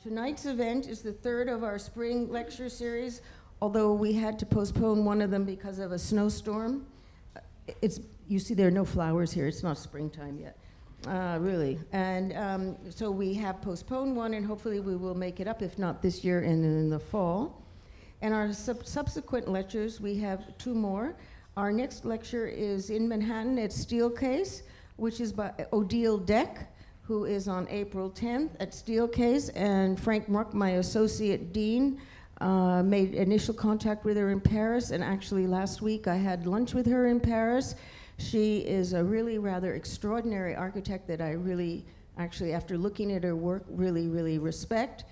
Tonight's event is the third of our spring lecture series, although we had to postpone one of them because of a snowstorm. You see there are no flowers here, it's not springtime yet, really. And so we have postponed one, and hopefully we will make it up, if not this year and in the fall. And our subsequent lectures, we have two more. Our next lecture is in Manhattan at Steelcase, which is by Odile Deck, who is on April 10th at Steelcase, and Frank Muck, my associate dean, made initial contact with her in Paris, and actually last week I had lunch with her in Paris. She is a really rather extraordinary architect that I really, actually after looking at her work, really respect.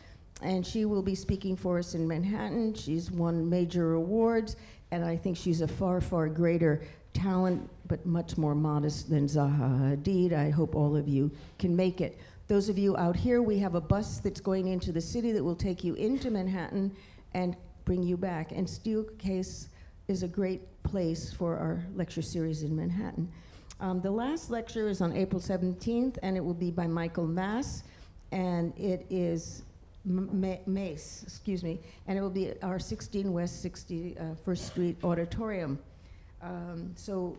And she will be speaking for us in Manhattan. She's won major awards, and I think she's a far greater talent, but much more modest than Zaha Hadid. I hope all of you can make it. Those of you out here, we have a bus that's going into the city that will take you into Manhattan and bring you back. And Steelcase is a great place for our lecture series in Manhattan. The last lecture is on April 17th, and it will be by Michael Mass, and it is Mace, excuse me, and it will be at our 16 West 61st Street Auditorium. So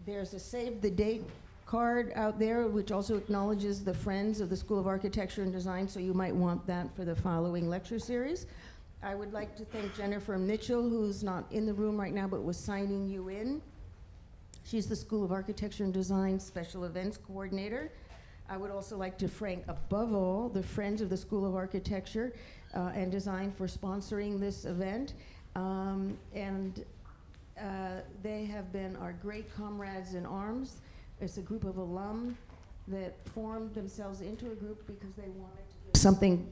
there's a save the date card out there, which also acknowledges the Friends of the School of Architecture and Design, so you might want that for the following lecture series. I would like to thank Jennifer Mitchell, who's not in the room right now, but was signing you in. She's the School of Architecture and Design Special Events Coordinator. I would also like to thank, above all, the Friends of the School of Architecture and Design for sponsoring this event. They have been our great comrades in arms. It's a group of alum that formed themselves into a group because they wanted to give something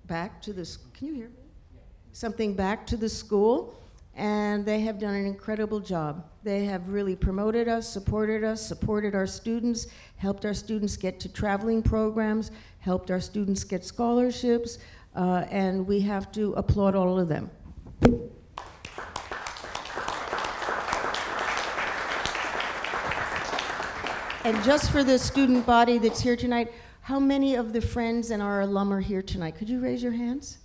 back to this, can you hear me? Yeah. Something back to the school, and they have done an incredible job. They have really promoted us, supported our students, helped our students get to traveling programs, helped our students get scholarships, and we have to applaud all of them. And just for the student body that's here tonight, how many of the Friends and our alum are here tonight? Could you raise your hands?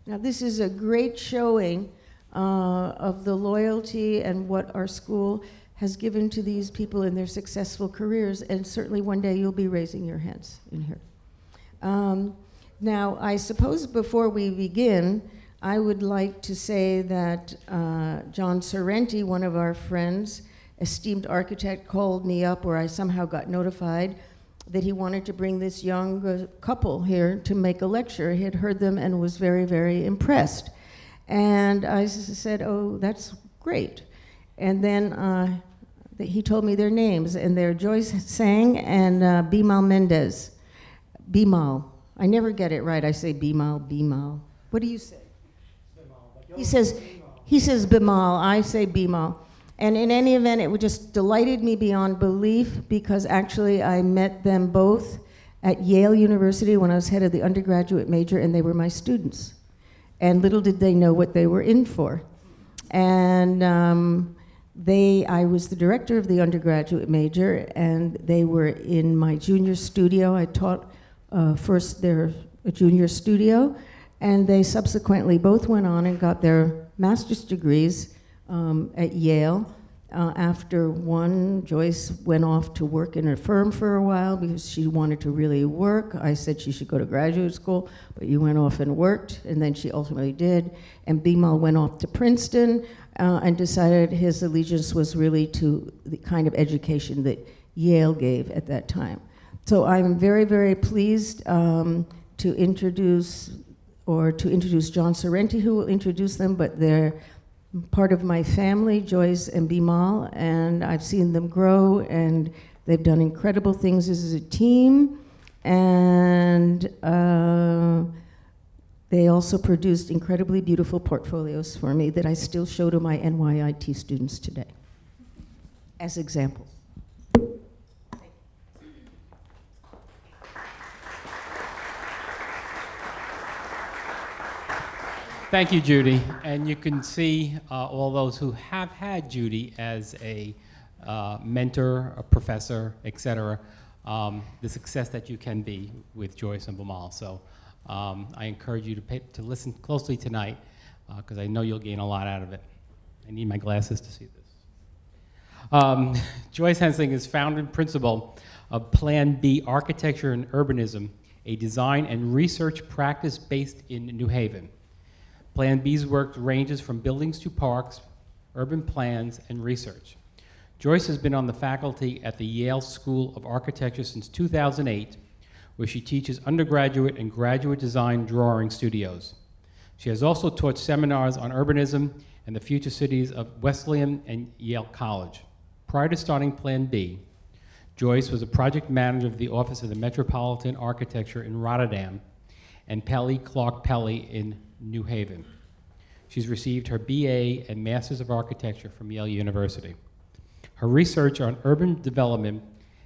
Now, this is a great showing of the loyalty and what our school has given to these people in their successful careers, and certainly one day you'll be raising your hands in here. Now, I suppose before we begin, I would like to say that John Sorrenti, one of our friends, esteemed architect, called me up, or I somehow got notified that he wanted to bring this young couple here to make a lecture. He had heard them and was very impressed. And I said, oh, that's great. And then he told me their names, and they're Joyce Hsiang and Bimal Mendis. Bimal. I never get it right. I say Bimal. What do you say? Bimal. He says Bimal. I say Bimal. And in any event, it just delighted me beyond belief, because actually I met them both at Yale University when I was head of the undergraduate major, and they were my students. And little did they know what they were in for. And I was the director of the undergraduate major, and they were in my junior studio. I taught first their junior studio, and they subsequently both went on and got their master's degrees at Yale. After one, Joyce went off to work in a firm for a while because she wanted to really work. I said she should go to graduate school, but you went off and worked, and then she ultimately did. And Bimal went off to Princeton and decided his allegiance was really to the kind of education that Yale gave at that time. So I'm very pleased to introduce John Sorrenti, who will introduce them, but they're part of my family, Joyce and Bimal, and I've seen them grow, and they've done incredible things as a team, and they also produced incredibly beautiful portfolios for me that I still show to my NYIT students today as examples. Thank you, Judy. And you can see all those who have had Judy as a mentor, a professor, etc., the success that you can be with Joyce and Bimal. So I encourage you to listen closely tonight, because I know you'll gain a lot out of it. I need my glasses to see this. Joyce Hsiang is founder and principal of Plan B Architecture and Urbanism, a design and research practice based in New Haven. Plan B's work ranges from buildings to parks, urban plans, and research. Joyce has been on the faculty at the Yale School of Architecture since 2008, where she teaches undergraduate and graduate design drawing studios. She has also taught seminars on urbanism and the future cities of Wesleyan and Yale College. Prior to starting Plan B, Joyce was a project manager of the Office of the Metropolitan Architecture in Rotterdam and Pelly Clark Pelly in New Haven. She's received her BA and Masters of Architecture from Yale University. Her research on urban development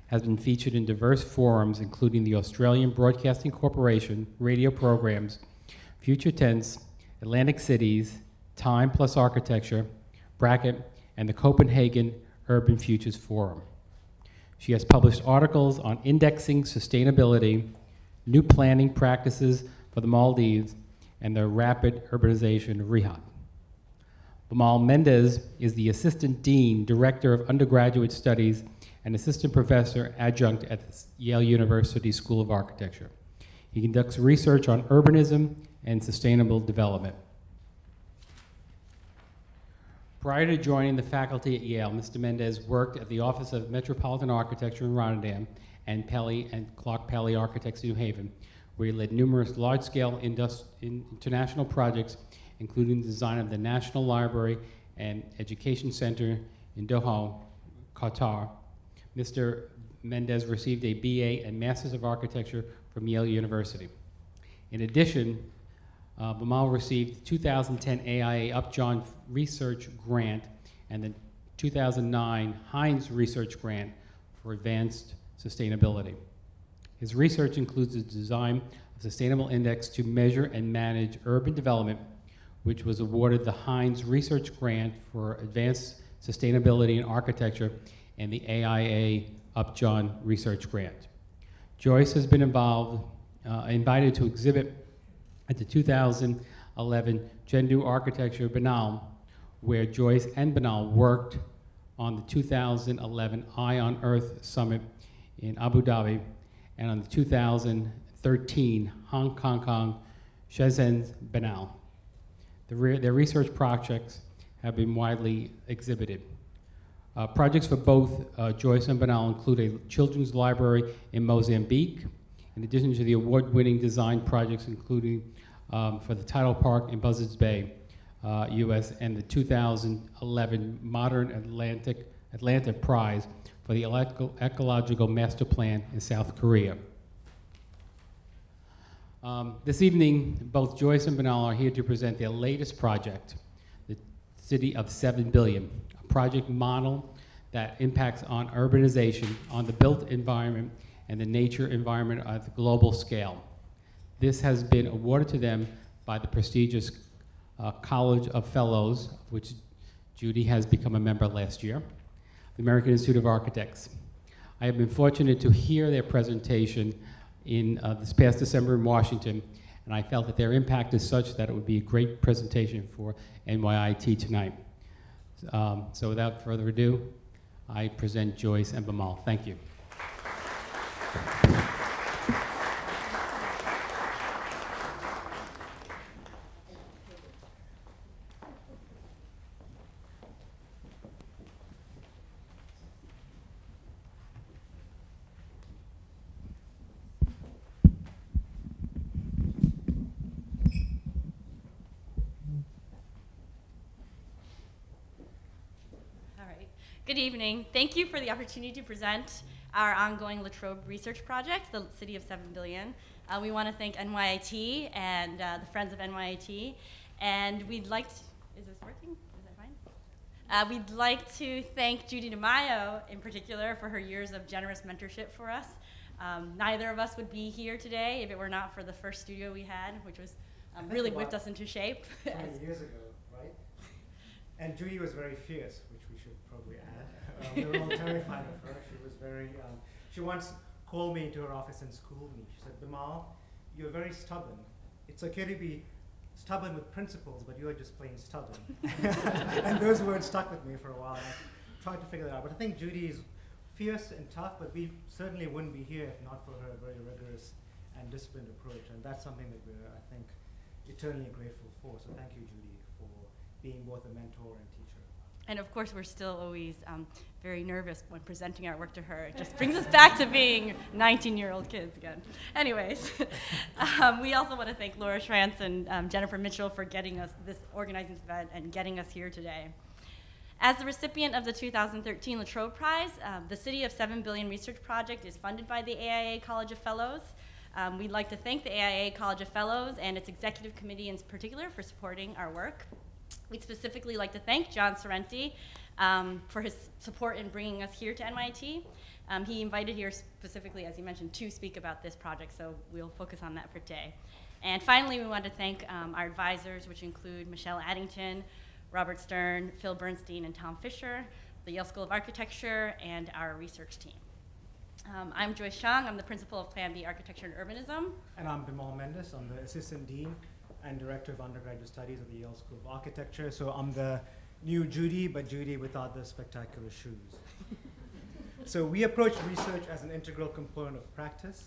has been featured in diverse forums, including the Australian Broadcasting Corporation radio programs, Future Tense, Atlantic Cities, Time Plus Architecture, Bracket, and the Copenhagen Urban Futures Forum. She has published articles on indexing sustainability, new planning practices for the Maldives, and the rapid urbanization of Riyadh. Bimal Mendis is the Assistant Dean, Director of Undergraduate Studies, and Assistant Professor Adjunct at the Yale University School of Architecture. He conducts research on urbanism and sustainable development. Prior to joining the faculty at Yale, Mr. Mendis worked at the Office of Metropolitan Architecture in Rotterdam and Pelly and Clark Pelly Architects in New Haven, where he led numerous large-scale international projects, including the design of the National Library and Education Center in Doha, Qatar. Mr. Mendis received a BA and Masters of Architecture from Yale University. In addition, Bimal received the 2010 AIA Upjohn Research Grant and the 2009 Heinz Research Grant for Advanced Sustainability. His research includes the design of a sustainable index to measure and manage urban development, which was awarded the Heinz Research Grant for Advanced Sustainability in Architecture and the AIA Upjohn Research Grant. Joyce has been invited to exhibit at the 2011 Gendu Architecture Biennale, where Joyce and Bimal worked on the 2011 Eye on Earth Summit in Abu Dhabi, and on the 2013 Hong Kong Shenzhen Biennale. Their research projects have been widely exhibited. Projects for both Joyce and Bimal include a children's library in Mozambique, in addition to the award-winning design projects including for the Tidal Park in Buzzards Bay, US, and the 2011 Modern Atlanta Prize for the Ecological Master Plan in South Korea. This evening, both Joyce and Bimal are here to present their latest project, the City of 7 Billion, a project model that impacts on urbanization, on the built environment, and the nature environment at the global scale. This has been awarded to them by the prestigious College of Fellows, which Judy has become a member last year, the American Institute of Architects. I have been fortunate to hear their presentation in this past December in Washington, and I felt that their impact is such that it would be a great presentation for NYIT tonight. So without further ado, I present Joyce and Bimal. Thank you. Good evening. Thank you for the opportunity to present our ongoing Latrobe research project, the City of 7 Billion. We want to thank NYIT and the Friends of NYIT. And we'd like to, is this working? Is that fine? We'd like to thank Judy DeMaio in particular for her years of generous mentorship for us. Neither of us would be here today if it were not for the first studio we had, which was really whipped us into shape. 20 years ago, right? And Judy was very fierce, which we should probably add. We were all terrified of her. She was very, she once called me into her office and schooled me. She said, Bimal, you're very stubborn. It's okay to be stubborn with principles, but you're just plain stubborn. And those words stuck with me for a while. And I tried to figure that out. But I think Judy is fierce and tough, but we certainly wouldn't be here if not for her very rigorous and disciplined approach. And that's something that we're, I think, eternally grateful for. So thank you, Judy, for being both a mentor and teacher. And of course, we're still always very nervous when presenting our work to her. It just brings us back to being 19-year-old kids again. Anyways, we also want to thank Laura Schranz and Jennifer Mitchell for organizing this event and getting us here today. As the recipient of the 2013 La Trobe Prize, the City of 7 Billion Research Project is funded by the AIA College of Fellows. We'd like to thank the AIA College of Fellows and its executive committee in particular for supporting our work. We'd specifically like to thank John Sorrenti for his support in bringing us here to NYIT. He invited here specifically, as he mentioned, to speak about this project, so we'll focus on that for today. And finally, we want to thank our advisors, which include Michelle Addington, Robert Stern, Phil Bernstein, and Tom Fisher, the Yale School of Architecture, and our research team. I'm Joyce Hsiang. I'm the principal of Plan B Architecture and Urbanism. And I'm Bimal Mendis. I'm the assistant dean and director of undergraduate studies at the Yale School of Architecture. So I'm the new Judy, but Judy without the spectacular shoes. So we approach research as an integral component of practice.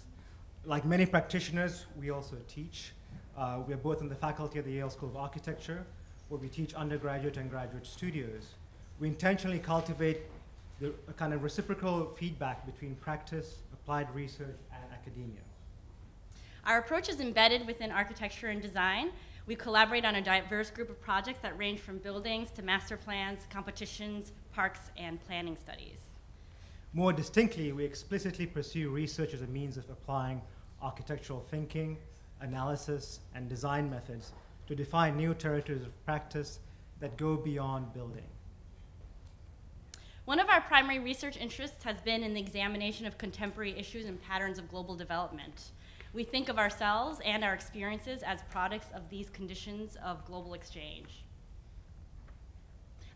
Like many practitioners, we also teach. We are both in the faculty of the Yale School of Architecture, where we teach undergraduate and graduate studios. We intentionally cultivate a kind of reciprocal feedback between practice, applied research, and academia. Our approach is embedded within architecture and design. We collaborate on a diverse group of projects that range from buildings to master plans, competitions, parks, and planning studies. More distinctly, we explicitly pursue research as a means of applying architectural thinking, analysis, and design methods to define new territories of practice that go beyond building. One of our primary research interests has been in the examination of contemporary issues and patterns of global development. We think of ourselves and our experiences as products of these conditions of global exchange.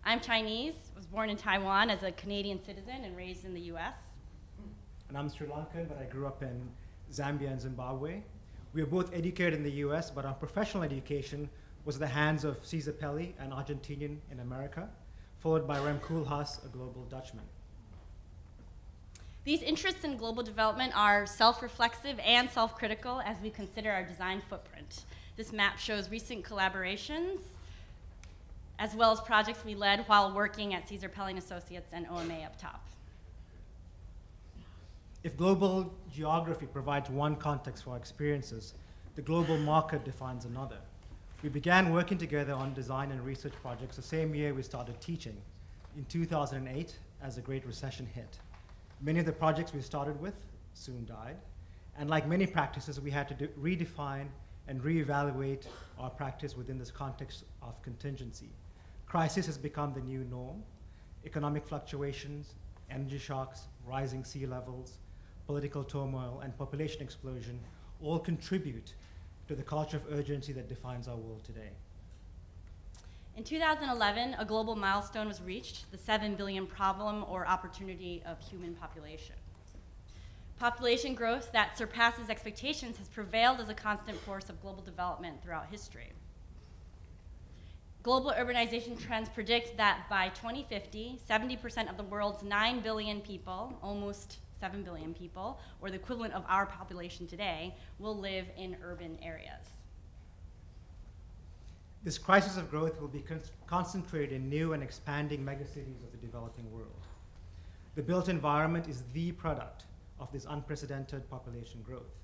I'm Chinese, was born in Taiwan as a Canadian citizen and raised in the US. And I'm Sri Lankan, but I grew up in Zambia and Zimbabwe. We were both educated in the US, but our professional education was at the hands of Cesar Pelli, an Argentinian in America, followed by Rem Koolhaas, a global Dutchman. These interests in global development are self-reflexive and self-critical as we consider our design footprint. This map shows recent collaborations, as well as projects we led while working at Cesar Pelli & Associates and OMA up top. If global geography provides one context for our experiences, the global market defines another. We began working together on design and research projects the same year we started teaching, in 2008, as the Great Recession hit. Many of the projects we started with soon died, and like many practices, we had to redefine and reevaluate our practice within this context of contingency. Crisis has become the new norm. Economic fluctuations, energy shocks, rising sea levels, political turmoil, and population explosion all contribute to the culture of urgency that defines our world today. In 2011, a global milestone was reached, the 7 billion problem or opportunity of human population. Population growth that surpasses expectations has prevailed as a constant force of global development throughout history. Global urbanization trends predict that by 2050, 70% of the world's 9 billion people, almost 7 billion people, or the equivalent of our population today, will live in urban areas. This crisis of growth will be concentrated in new and expanding megacities of the developing world. The built environment is the product of this unprecedented population growth.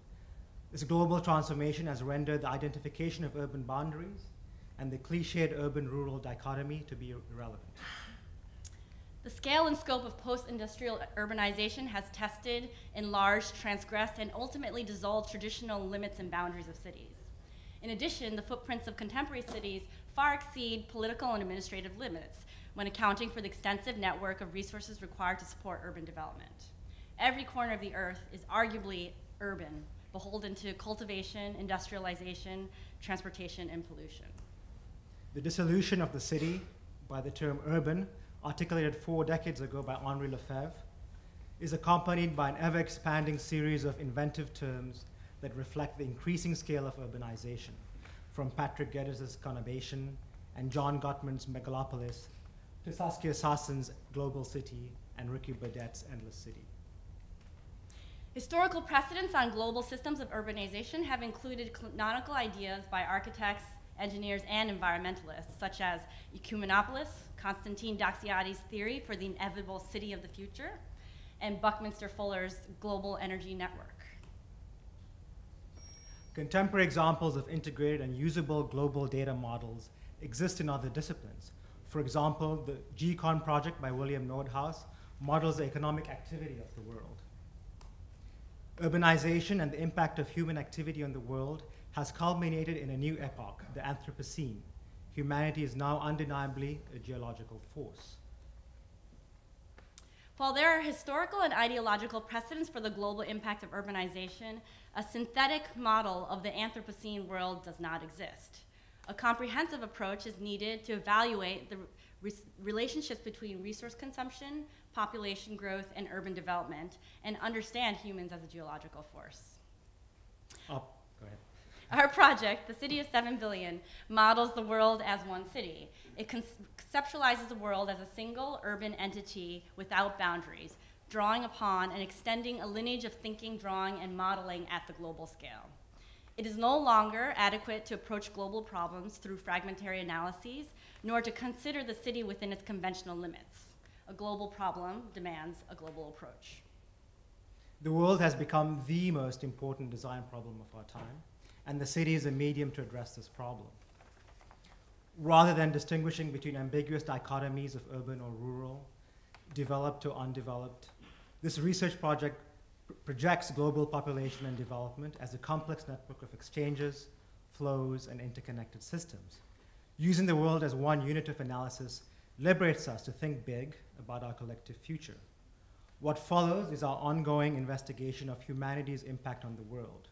This global transformation has rendered the identification of urban boundaries and the cliched urban-rural dichotomy to be irrelevant. The scale and scope of post-industrial urbanization has tested, enlarged, transgressed, and ultimately dissolved traditional limits and boundaries of cities. In addition, the footprints of contemporary cities far exceed political and administrative limits when accounting for the extensive network of resources required to support urban development. Every corner of the earth is arguably urban, beholden to cultivation, industrialization, transportation, and pollution. The dissolution of the city by the term urban, articulated 4 decades ago by Henri Lefebvre, is accompanied by an ever-expanding series of inventive terms that reflect the increasing scale of urbanization, from Patrick Geddes' conurbation and John Gottman's megalopolis to Saskia Sassen's global city and Ricky Burdett's endless city. Historical precedents on global systems of urbanization have included canonical ideas by architects, engineers, and environmentalists, such as Ecumenopolis, Konstantin Doxiadis' theory for the inevitable city of the future, and Buckminster Fuller's global energy network. Contemporary examples of integrated and usable global data models exist in other disciplines. For example, the GCON project by William Nordhaus models the economic activity of the world. Urbanization and the impact of human activity on the world has culminated in a new epoch, the Anthropocene. Humanity is now undeniably a geological force. While there are historical and ideological precedents for the global impact of urbanization, a synthetic model of the Anthropocene world does not exist. A comprehensive approach is needed to evaluate the relationships between resource consumption, population growth, and urban development, and understand humans as a geological force. Go ahead. Our project, the City of 7 Billion, models the world as one city. It conceptualizes the world as a single urban entity without boundaries, drawing upon and extending a lineage of thinking, drawing, and modeling at the global scale. It is no longer adequate to approach global problems through fragmentary analyses, nor to consider the city within its conventional limits. A global problem demands a global approach. The world has become the most important design problem of our time, and the city is a medium to address this problem. Rather than distinguishing between ambiguous dichotomies of urban or rural, developed or undeveloped, this research project projects global population and development as a complex network of exchanges, flows, and interconnected systems. Using the world as one unit of analysis liberates us to think big about our collective future. What follows is our ongoing investigation of humanity's impact on the world.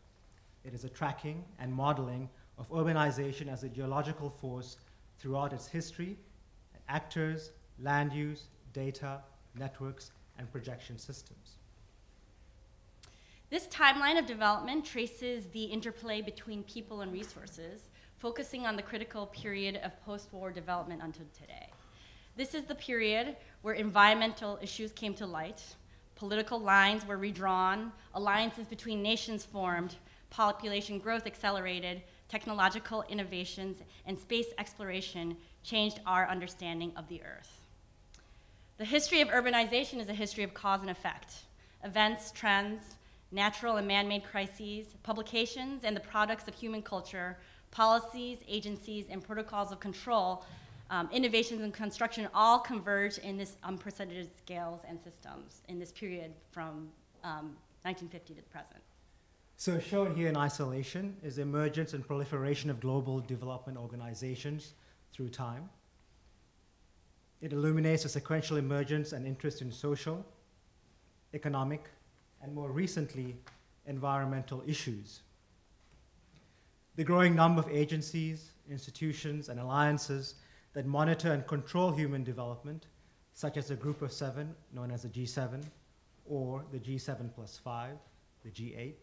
It is a tracking and modeling of urbanization as a geological force throughout its history, and actors, land use, data, networks, and projection systems. This timeline of development traces the interplay between people and resources, focusing on the critical period of post-war development until today. This is the period where environmental issues came to light, political lines were redrawn, alliances between nations formed, population growth accelerated, technological innovations, and space exploration changed our understanding of the Earth. The history of urbanization is a history of cause and effect. Events, trends, natural and man-made crises, publications, and the products of human culture, policies, agencies, and protocols of control, innovations in construction all converge in this unprecedented scales and systems in this period from 1950 to the present. So shown here in isolation is the emergence and proliferation of global development organizations through time. It illuminates the sequential emergence and interest in social, economic, and more recently, environmental issues. The growing number of agencies, institutions, and alliances that monitor and control human development, such as the Group of Seven, known as the G7, or the G7+5, the G8,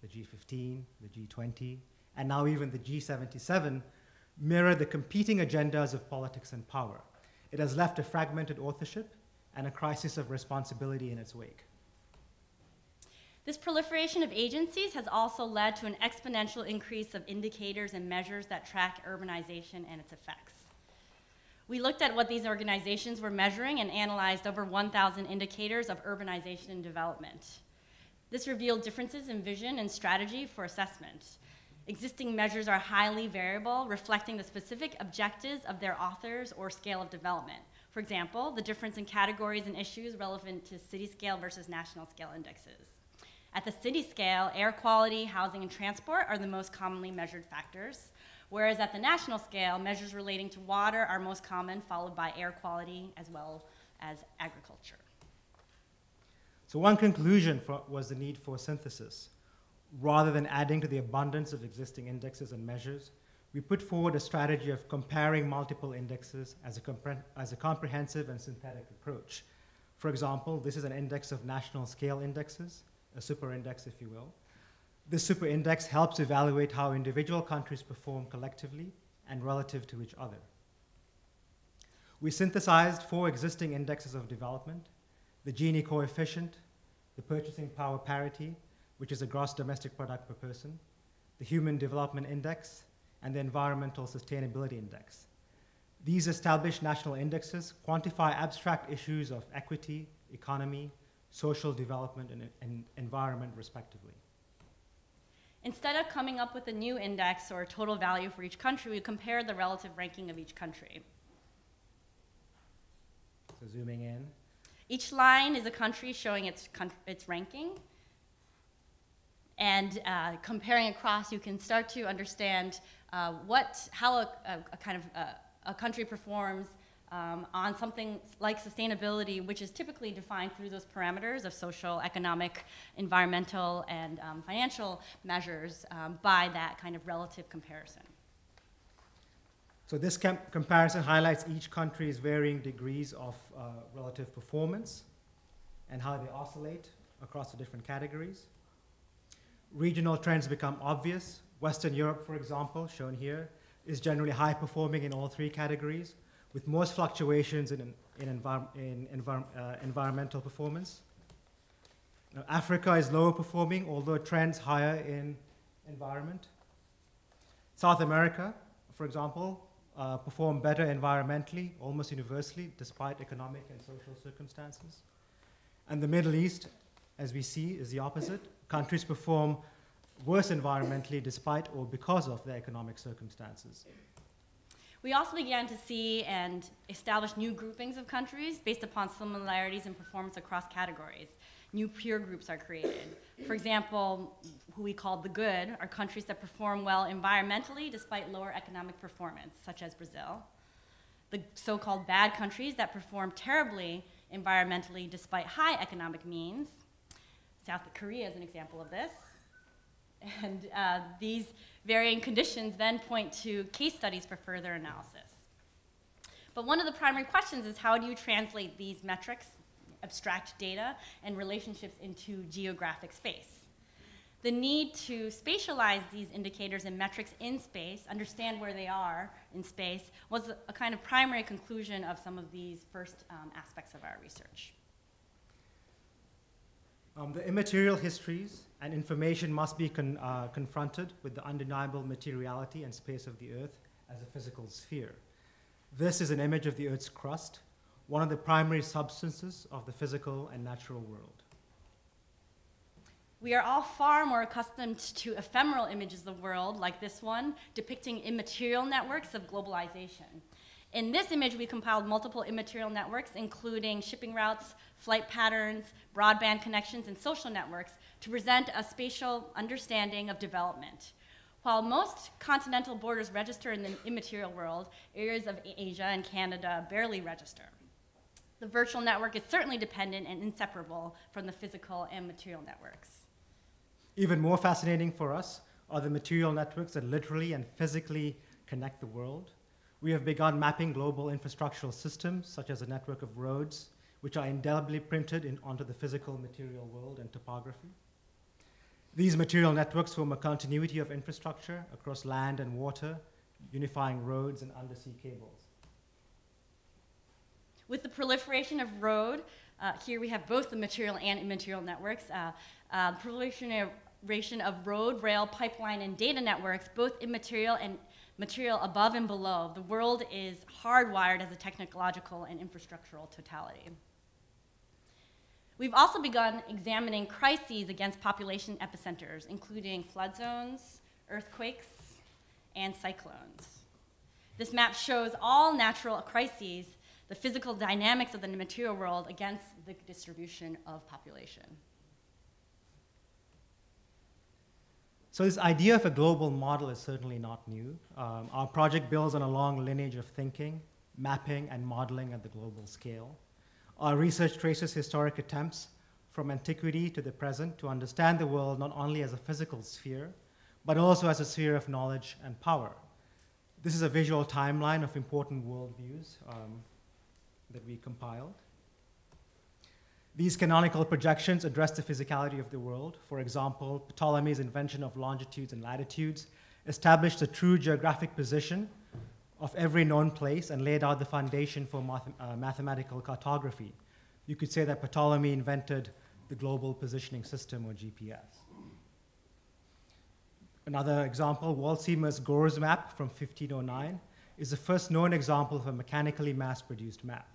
the G15, the G20, and now even the G77, mirror the competing agendas of politics and power. It has left a fragmented authorship and a crisis of responsibility in its wake. This proliferation of agencies has also led to an exponential increase of indicators and measures that track urbanization and its effects. We looked at what these organizations were measuring and analyzed over 1,000 indicators of urbanization and development. This revealed differences in vision and strategy for assessment. Existing measures are highly variable, reflecting the specific objectives of their authors or scale of development. For example, the difference in categories and issues relevant to city scale versus national scale indexes. At the city scale, air quality, housing, and transport are the most commonly measured factors, whereas at the national scale, measures relating to water are most common, followed by air quality as well as agriculture. So one conclusion was the need for synthesis. Rather than adding to the abundance of existing indexes and measures, we put forward a strategy of comparing multiple indexes as a comprehensive and synthetic approach. For example, this is an index of national scale indexes, a super index, if you will. This super index helps evaluate how individual countries perform collectively and relative to each other. We synthesized 4 existing indexes of development: the Gini coefficient, the purchasing power parity, which is a gross domestic product per person, the Human Development Index, and the Environmental Sustainability Index. These established national indexes quantify abstract issues of equity, economy, social development, and environment, respectively. Instead of coming up with a new index or total value for each country, we compared the relative ranking of each country. So zooming in. Each line is a country showing its ranking. And comparing across, you can start to understand how a country performs on something like sustainability, which is typically defined through those parameters of social, economic, environmental, and financial measures by that kind of relative comparison. So this comparison highlights each country's varying degrees of relative performance and how they oscillate across the different categories. Regional trends become obvious. Western Europe, for example, shown here, is generally high performing in all 3 categories, with most fluctuations in environmental performance. Now, Africa is lower performing, although trends higher in environment. South America, for example, perform better environmentally, almost universally, despite economic and social circumstances. And the Middle East, as we see, is the opposite. Countries perform worse environmentally despite or because of their economic circumstances. We also began to see and establish new groupings of countries based upon similarities in performance across categories. New peer groups are created. For example, who we called the good are countries that perform well environmentally despite lower economic performance, such as Brazil. The so-called bad countries that perform terribly environmentally despite high economic means. South Korea is an example of this. And these varying conditions then point to case studies for further analysis. But one of the primary questions is, how do you translate these metrics, abstract data, and relationships into geographic space? The need to spatialize these indicators and metrics in space, understand where they are in space, was a kind of primary conclusion of some of these first aspects of our research. The immaterial histories and information must be confronted with the undeniable materiality and space of the Earth as a physical sphere. This is an image of the Earth's crust, one of the primary substances of the physical and natural world. We are all far more accustomed to ephemeral images of the world, like this one, depicting immaterial networks of globalization. In this image, we compiled multiple immaterial networks, including shipping routes, flight patterns, broadband connections, and social networks, to present a spatial understanding of development. While most continental borders register in the immaterial world, areas of Asia and Canada barely register. The virtual network is certainly dependent and inseparable from the physical and material networks. Even more fascinating for us are the material networks that literally and physically connect the world. We have begun mapping global infrastructural systems, such as a network of roads, which are indelibly printed onto the physical material world and topography. These material networks form a continuity of infrastructure across land and water, unifying roads and undersea cables. With the proliferation of road, here we have both the material and immaterial networks, proliferation of road, rail, pipeline, and data networks, both immaterial and material above and below. The world is hardwired as a technological and infrastructural totality. We've also begun examining crises against population epicenters, including flood zones, earthquakes, and cyclones. This map shows all natural crises, the physical dynamics of the material world against the distribution of population. So this idea of a global model is certainly not new. Our project builds on a long lineage of thinking, mapping, and modeling at the global scale. Our research traces historic attempts from antiquity to the present to understand the world not only as a physical sphere, but also as a sphere of knowledge and power. This is a visual timeline of important worldviews that we compiled. These canonical projections address the physicality of the world. For example, Ptolemy's invention of longitudes and latitudes established the true geographic position of every known place and laid out the foundation for mathematical cartography. You could say that Ptolemy invented the global positioning system, or GPS. Another example, Walsinger's Gore's map from 1509 is the first known example of a mechanically mass-produced map.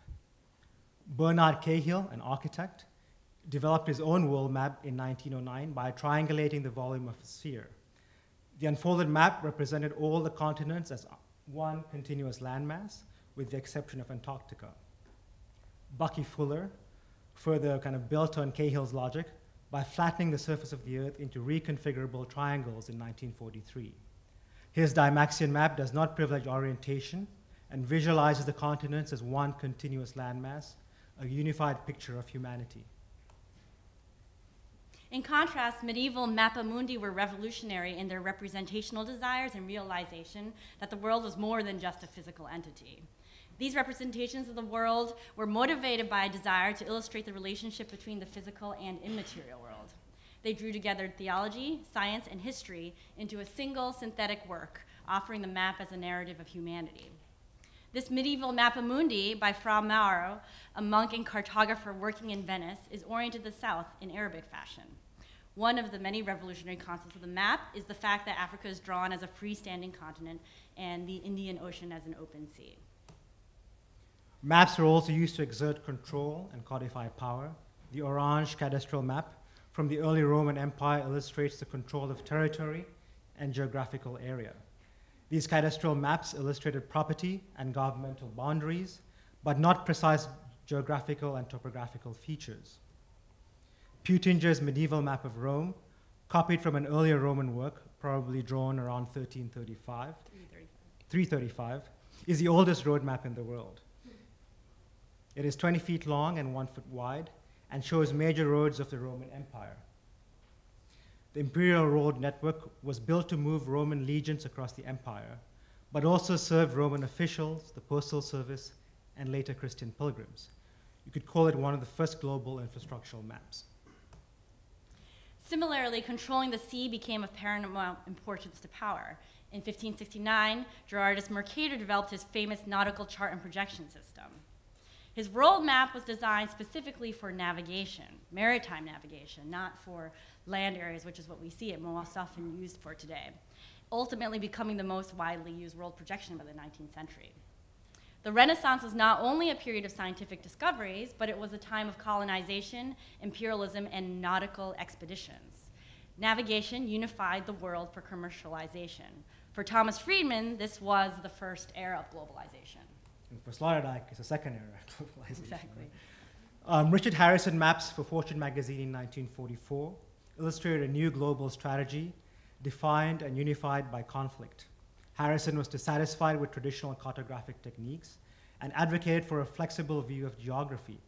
Bernard Cahill, an architect, developed his own world map in 1909 by triangulating the volume of a sphere. The unfolded map represented all the continents as one continuous landmass, with the exception of Antarctica. Bucky Fuller further kind of built on Cahill's logic by flattening the surface of the Earth into reconfigurable triangles in 1943. His Dymaxion map does not privilege orientation and visualizes the continents as one continuous landmass, a unified picture of humanity. In contrast, medieval mappa mundi were revolutionary in their representational desires and realization that the world was more than just a physical entity. These representations of the world were motivated by a desire to illustrate the relationship between the physical and immaterial world. They drew together theology, science, and history into a single synthetic work, offering the map as a narrative of humanity. This medieval mappa mundi by Fra Mauro, a monk and cartographer working in Venice, is oriented to the south in Arabic fashion. One of the many revolutionary concepts of the map is the fact that Africa is drawn as a freestanding continent and the Indian Ocean as an open sea. Maps are also used to exert control and codify power. The orange cadastral map from the early Roman Empire illustrates the control of territory and geographical area. These cadastral maps illustrated property and governmental boundaries, but not precise geographical and topographical features. Peutinger's medieval map of Rome, copied from an earlier Roman work, probably drawn around 335, is the oldest road map in the world. It is 20 feet long and 1 foot wide and shows major roads of the Roman Empire. The imperial road network was built to move Roman legions across the empire, but also served Roman officials, the postal service, and later Christian pilgrims. You could call it one of the first global infrastructural maps. Similarly, controlling the sea became of paramount importance to power. In 1569, Gerardus Mercator developed his famous nautical chart and projection system. His world map was designed specifically for navigation, maritime navigation, not for land areas, which is what we see it most often used for today, ultimately becoming the most widely used world projection by the 19th century. The Renaissance was not only a period of scientific discoveries, but it was a time of colonization, imperialism, and nautical expeditions. Navigation unified the world for commercialization. For Thomas Friedman, this was the first era of globalization. And for Sloterdijk, it's a second era of globalization. Exactly. Richard Harrison maps for Fortune magazine in 1944 illustrated a new global strategy defined and unified by conflict. Harrison was dissatisfied with traditional cartographic techniques and advocated for a flexible view of geography.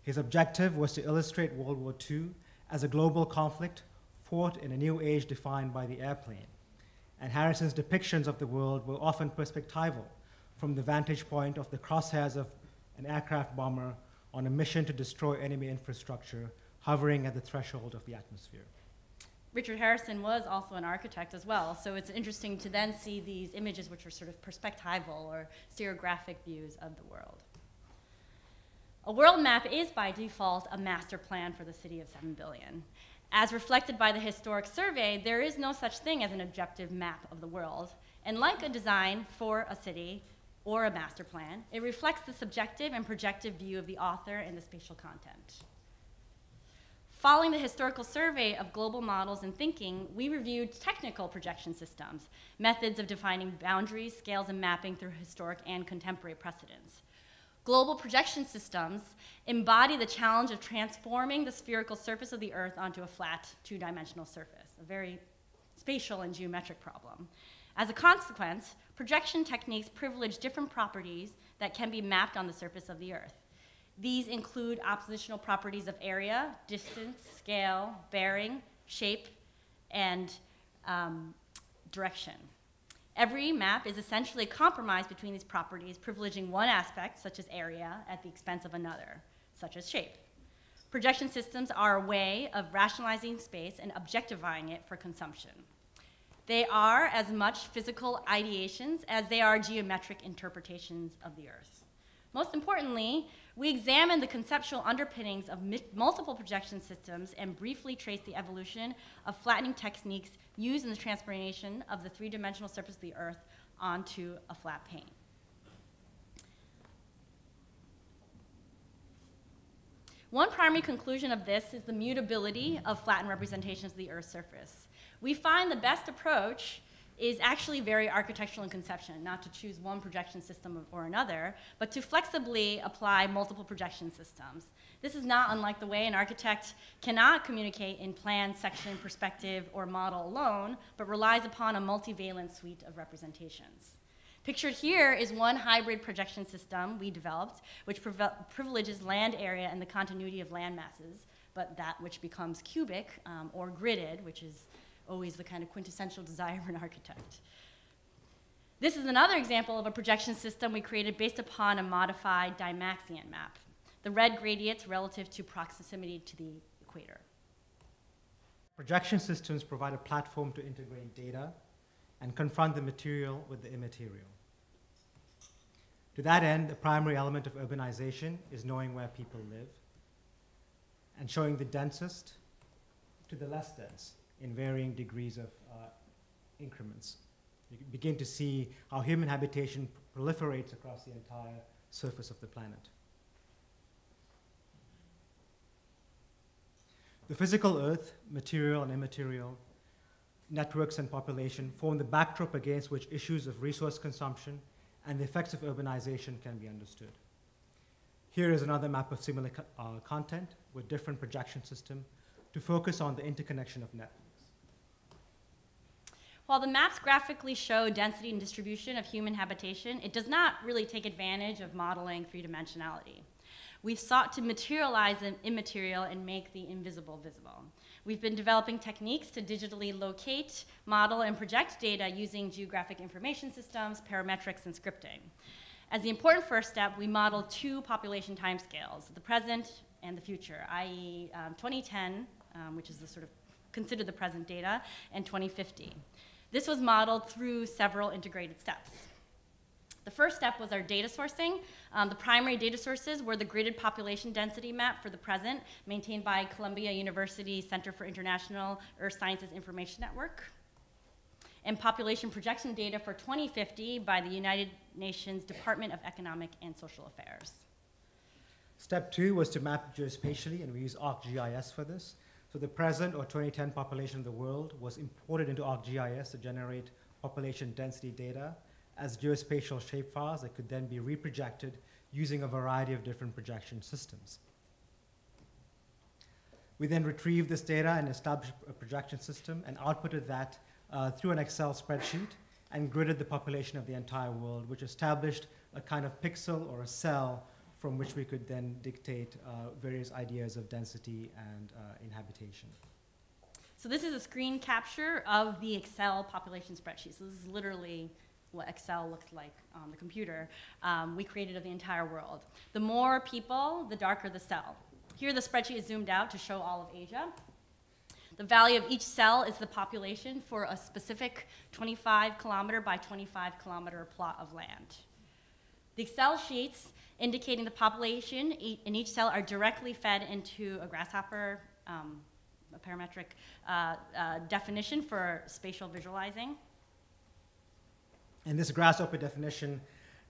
His objective was to illustrate World War II as a global conflict fought in a new age defined by the airplane. And Harrison's depictions of the world were often perspectival, from the vantage point of the crosshairs of an aircraft bomber on a mission to destroy enemy infrastructure hovering at the threshold of the atmosphere. Richard Harrison was also an architect as well, so it's interesting to then see these images which are sort of perspectival or stereographic views of the world. A world map is by default a master plan for the city of 7 billion. As reflected by the historic survey, there is no such thing as an objective map of the world, and like a design for a city, or a master plan, it reflects the subjective and projective view of the author and the spatial content. Following the historical survey of global models and thinking, we reviewed technical projection systems, methods of defining boundaries, scales, and mapping through historic and contemporary precedents. Global projection systems embody the challenge of transforming the spherical surface of the Earth onto a flat, two-dimensional surface, a very spatial and geometric problem. As a consequence, projection techniques privilege different properties that can be mapped on the surface of the Earth. These include oppositional properties of area, distance, scale, bearing, shape, and direction. Every map is essentially a compromise between these properties, privileging one aspect, such as area, at the expense of another, such as shape. Projection systems are a way of rationalizing space and objectifying it for consumption. They are as much physical ideations as they are geometric interpretations of the Earth. Most importantly, we examine the conceptual underpinnings of multiple projection systems and briefly trace the evolution of flattening techniques used in the transformation of the three-dimensional surface of the Earth onto a flat plane. One primary conclusion of this is the mutability of flattened representations of the Earth's surface. We find the best approach is actually very architectural in conception, not to choose one projection system or another, but to flexibly apply multiple projection systems. This is not unlike the way an architect cannot communicate in plan, section, perspective, or model alone, but relies upon a multivalent suite of representations. Pictured here is one hybrid projection system we developed, which privileges land area and the continuity of land masses, but that which becomes cubic or gridded, which is always the kind of quintessential desire of an architect. This is another example of a projection system we created based upon a modified Dymaxion map. The red gradients relative to proximity to the equator. Projection systems provide a platform to integrate data and confront the material with the immaterial. To that end, the primary element of urbanization is knowing where people live and showing the densest to the less dense in varying degrees of increments. You can begin to see how human habitation proliferates across the entire surface of the planet. The physical Earth, material and immaterial, networks and population form the backdrop against which issues of resource consumption and the effects of urbanization can be understood. Here is another map of similar content with different projection systems to focus on the interconnection of networks. While the maps graphically show density and distribution of human habitation, it does not really take advantage of modeling three-dimensionality. We've sought to materialize the immaterial and make the invisible visible. We've been developing techniques to digitally locate, model, and project data using geographic information systems, parametrics, and scripting. As the important first step, we modeled two population timescales, the present and the future, i.e. 2010, which is the sort of considered the present data, and 2050. This was modeled through several integrated steps. The first step was our data sourcing. The primary data sources were the gridded population density map for the present, maintained by Columbia University Center for International Earth Sciences Information Network, and population projection data for 2050 by the United Nations Department of Economic and Social Affairs. Step 2 was to map geospatially, and we use ArcGIS for this. So the present or 2010 population of the world was imported into ArcGIS to generate population density data as geospatial shapefiles that could then be reprojected using a variety of different projection systems. We then retrieved this data and established a projection system and outputted that through an Excel spreadsheet and gridded the population of the entire world, which established a kind of pixel or a cell from which we could then dictate various ideas of density and inhabitation. So this is a screen capture of the Excel population spreadsheet. So this is literally what Excel looks like on the computer. We created of the entire world. The more people, the darker the cell. Here the spreadsheet is zoomed out to show all of Asia. The value of each cell is the population for a specific 25 kilometer by 25 kilometer plot of land. The Excel sheets indicating the population in each cell are directly fed into a grasshopper, a parametric definition for spatial visualizing. And this grasshopper definition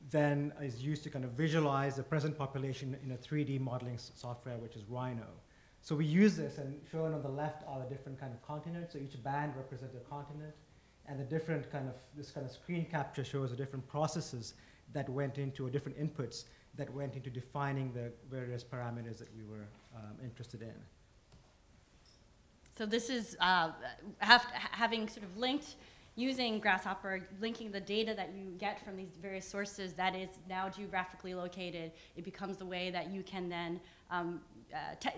then is used to kind of visualize the present population in a 3D modeling software, which is Rhino. So we use this, and shown on the left are the different kind of continents. So each band represents a continent, and the different kind of, this kind of screen capture shows the different processes that went into, or different inputs that went into defining the various parameters that we were interested in. So this is having sort of linked, using Grasshopper, linking the data that you get from these various sources that is now geographically located. It becomes the way that you can then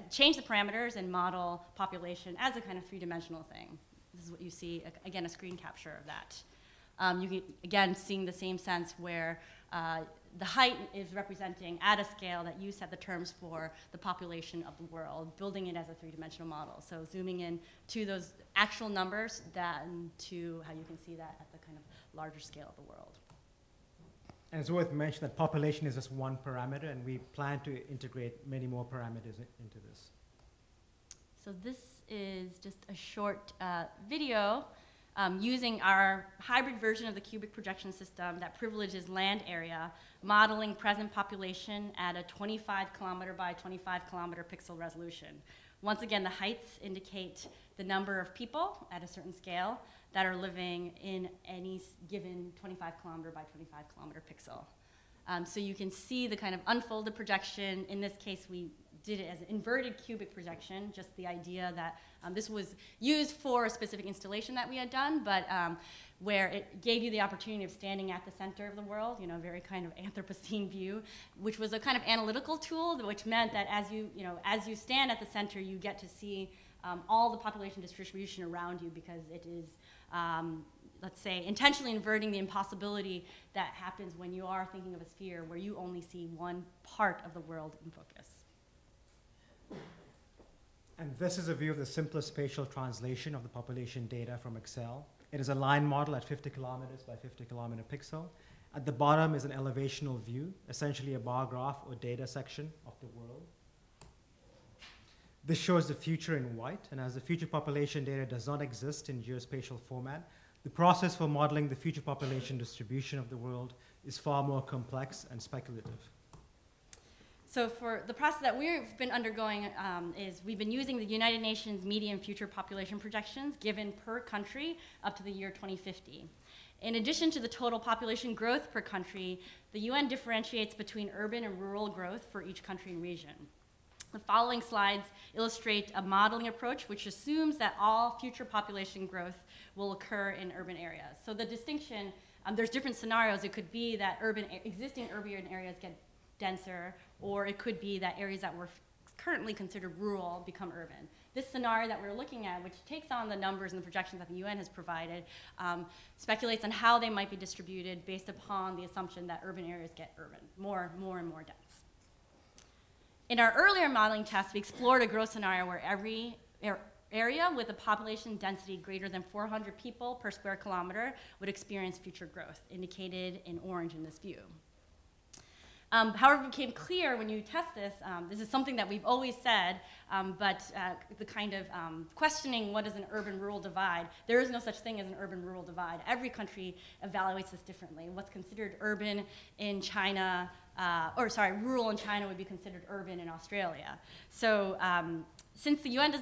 change the parameters and model population as a kind of three-dimensional thing. This is what you see, again, a screen capture of that. You get, again, seeing the same sense where the height is representing at a scale that you set the terms for the population of the world, building it as a three-dimensional model. So zooming in to those actual numbers, then to how you can see that at the kind of larger scale of the world. And it's worth mentioning that population is just one parameter, and we plan to integrate many more parameters into this. So this is just a short video using our hybrid version of the cubic projection system that privileges land area, modeling present population at a 25 kilometer by 25 kilometer pixel resolution. Once again, the heights indicate the number of people at a certain scale that are living in any given 25 kilometer by 25 kilometer pixel. So you can see the kind of unfolded projection. In this case, we did it as an inverted cubic projection, just the idea that this was used for a specific installation that we had done, but where it gave you the opportunity of standing at the center of the world, you know, very kind of Anthropocene view, which was a kind of analytical tool, which meant that as you stand at the center, you get to see all the population distribution around you, because it is, let's say, intentionally inverting the impossibility that happens when you are thinking of a sphere where you only see one part of the world in focus. And this is a view of the simplest spatial translation of the population data from Excel. It is a line model at 50 kilometers by 50 kilometer pixel. At the bottom is an elevational view, essentially a bar graph or data section of the world. This shows the future in white, and as the future population data does not exist in geospatial format, the process for modeling the future population distribution of the world is far more complex and speculative. So for the process that we've been undergoing is we've been using the United Nations median future population projections given per country up to the year 2050. In addition to the total population growth per country, the UN differentiates between urban and rural growth for each country and region. The following slides illustrate a modeling approach which assumes that all future population growth will occur in urban areas. So the distinction, there's different scenarios. It could be that existing urban areas get denser, or it could be that areas that were currently considered rural become urban. This scenario that we're looking at, which takes on the numbers and the projections that the UN has provided, speculates on how they might be distributed based upon the assumption that urban areas get urban, more and more dense. In our earlier modeling test, we explored a growth scenario where every area with a population density greater than 400 people per square kilometer would experience future growth, indicated in orange in this view. However, it became clear when you test this, this is something that we've always said, but the kind of questioning what is an urban-rural divide, there is no such thing as an urban-rural divide. Every country evaluates this differently. What's considered urban in China, rural in China would be considered urban in Australia. So since the UN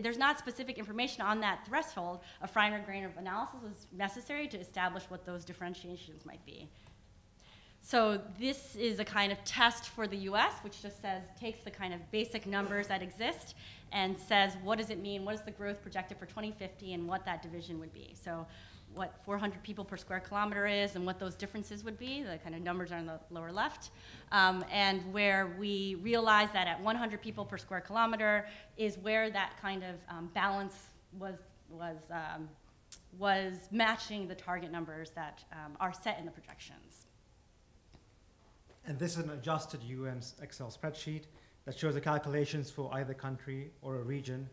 there's not specific information on that threshold, a finer grain of analysis was necessary to establish what those differentiations might be. So this is a kind of test for the US, which just takes the kind of basic numbers that exist and says, what does it mean? What is the growth projected for 2050 and what that division would be? So what 400 people per square kilometer is and what those differences would be. The kind of numbers are on the lower left. And where we realize that at 100 people per square kilometer is where that kind of balance was matching the target numbers that are set in the projections. And this is an adjusted UN Excel spreadsheet that shows the calculations for either country or a region,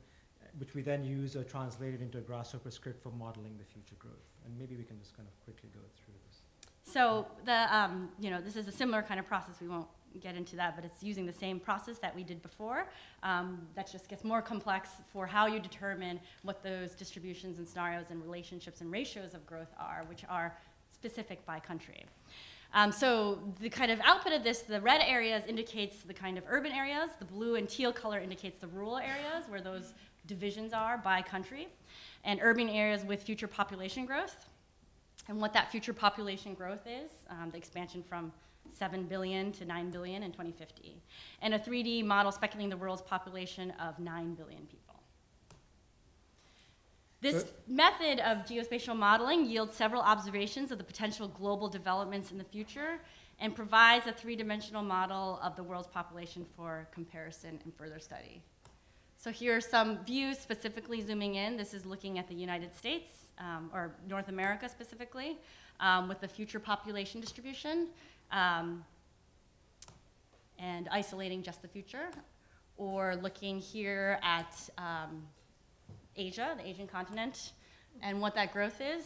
which we then use or translated into a grasshopper script for modeling the future growth. And maybe we can just kind of quickly go through this. So this is a similar kind of process. We won't get into that, but it's using the same process that we did before. That just gets more complex for how you determine what those distributions and scenarios and relationships and ratios of growth are, which are specific by country. So the kind of output of this, the red areas indicates the kind of urban areas, the blue and teal color indicates the rural areas where those divisions are by country, and urban areas with future population growth, and what that future population growth is, the expansion from 7 billion to 9 billion in 2050, and a 3D model speculating the world's population of 9 billion people. This method of geospatial modeling yields several observations of the potential global developments in the future and provides a three-dimensional model of the world's population for comparison and further study. So here are some views specifically zooming in. This is looking at the United States, or North America specifically, with the future population distribution. and isolating just the future, or looking here at Asia, the Asian continent, and what that growth is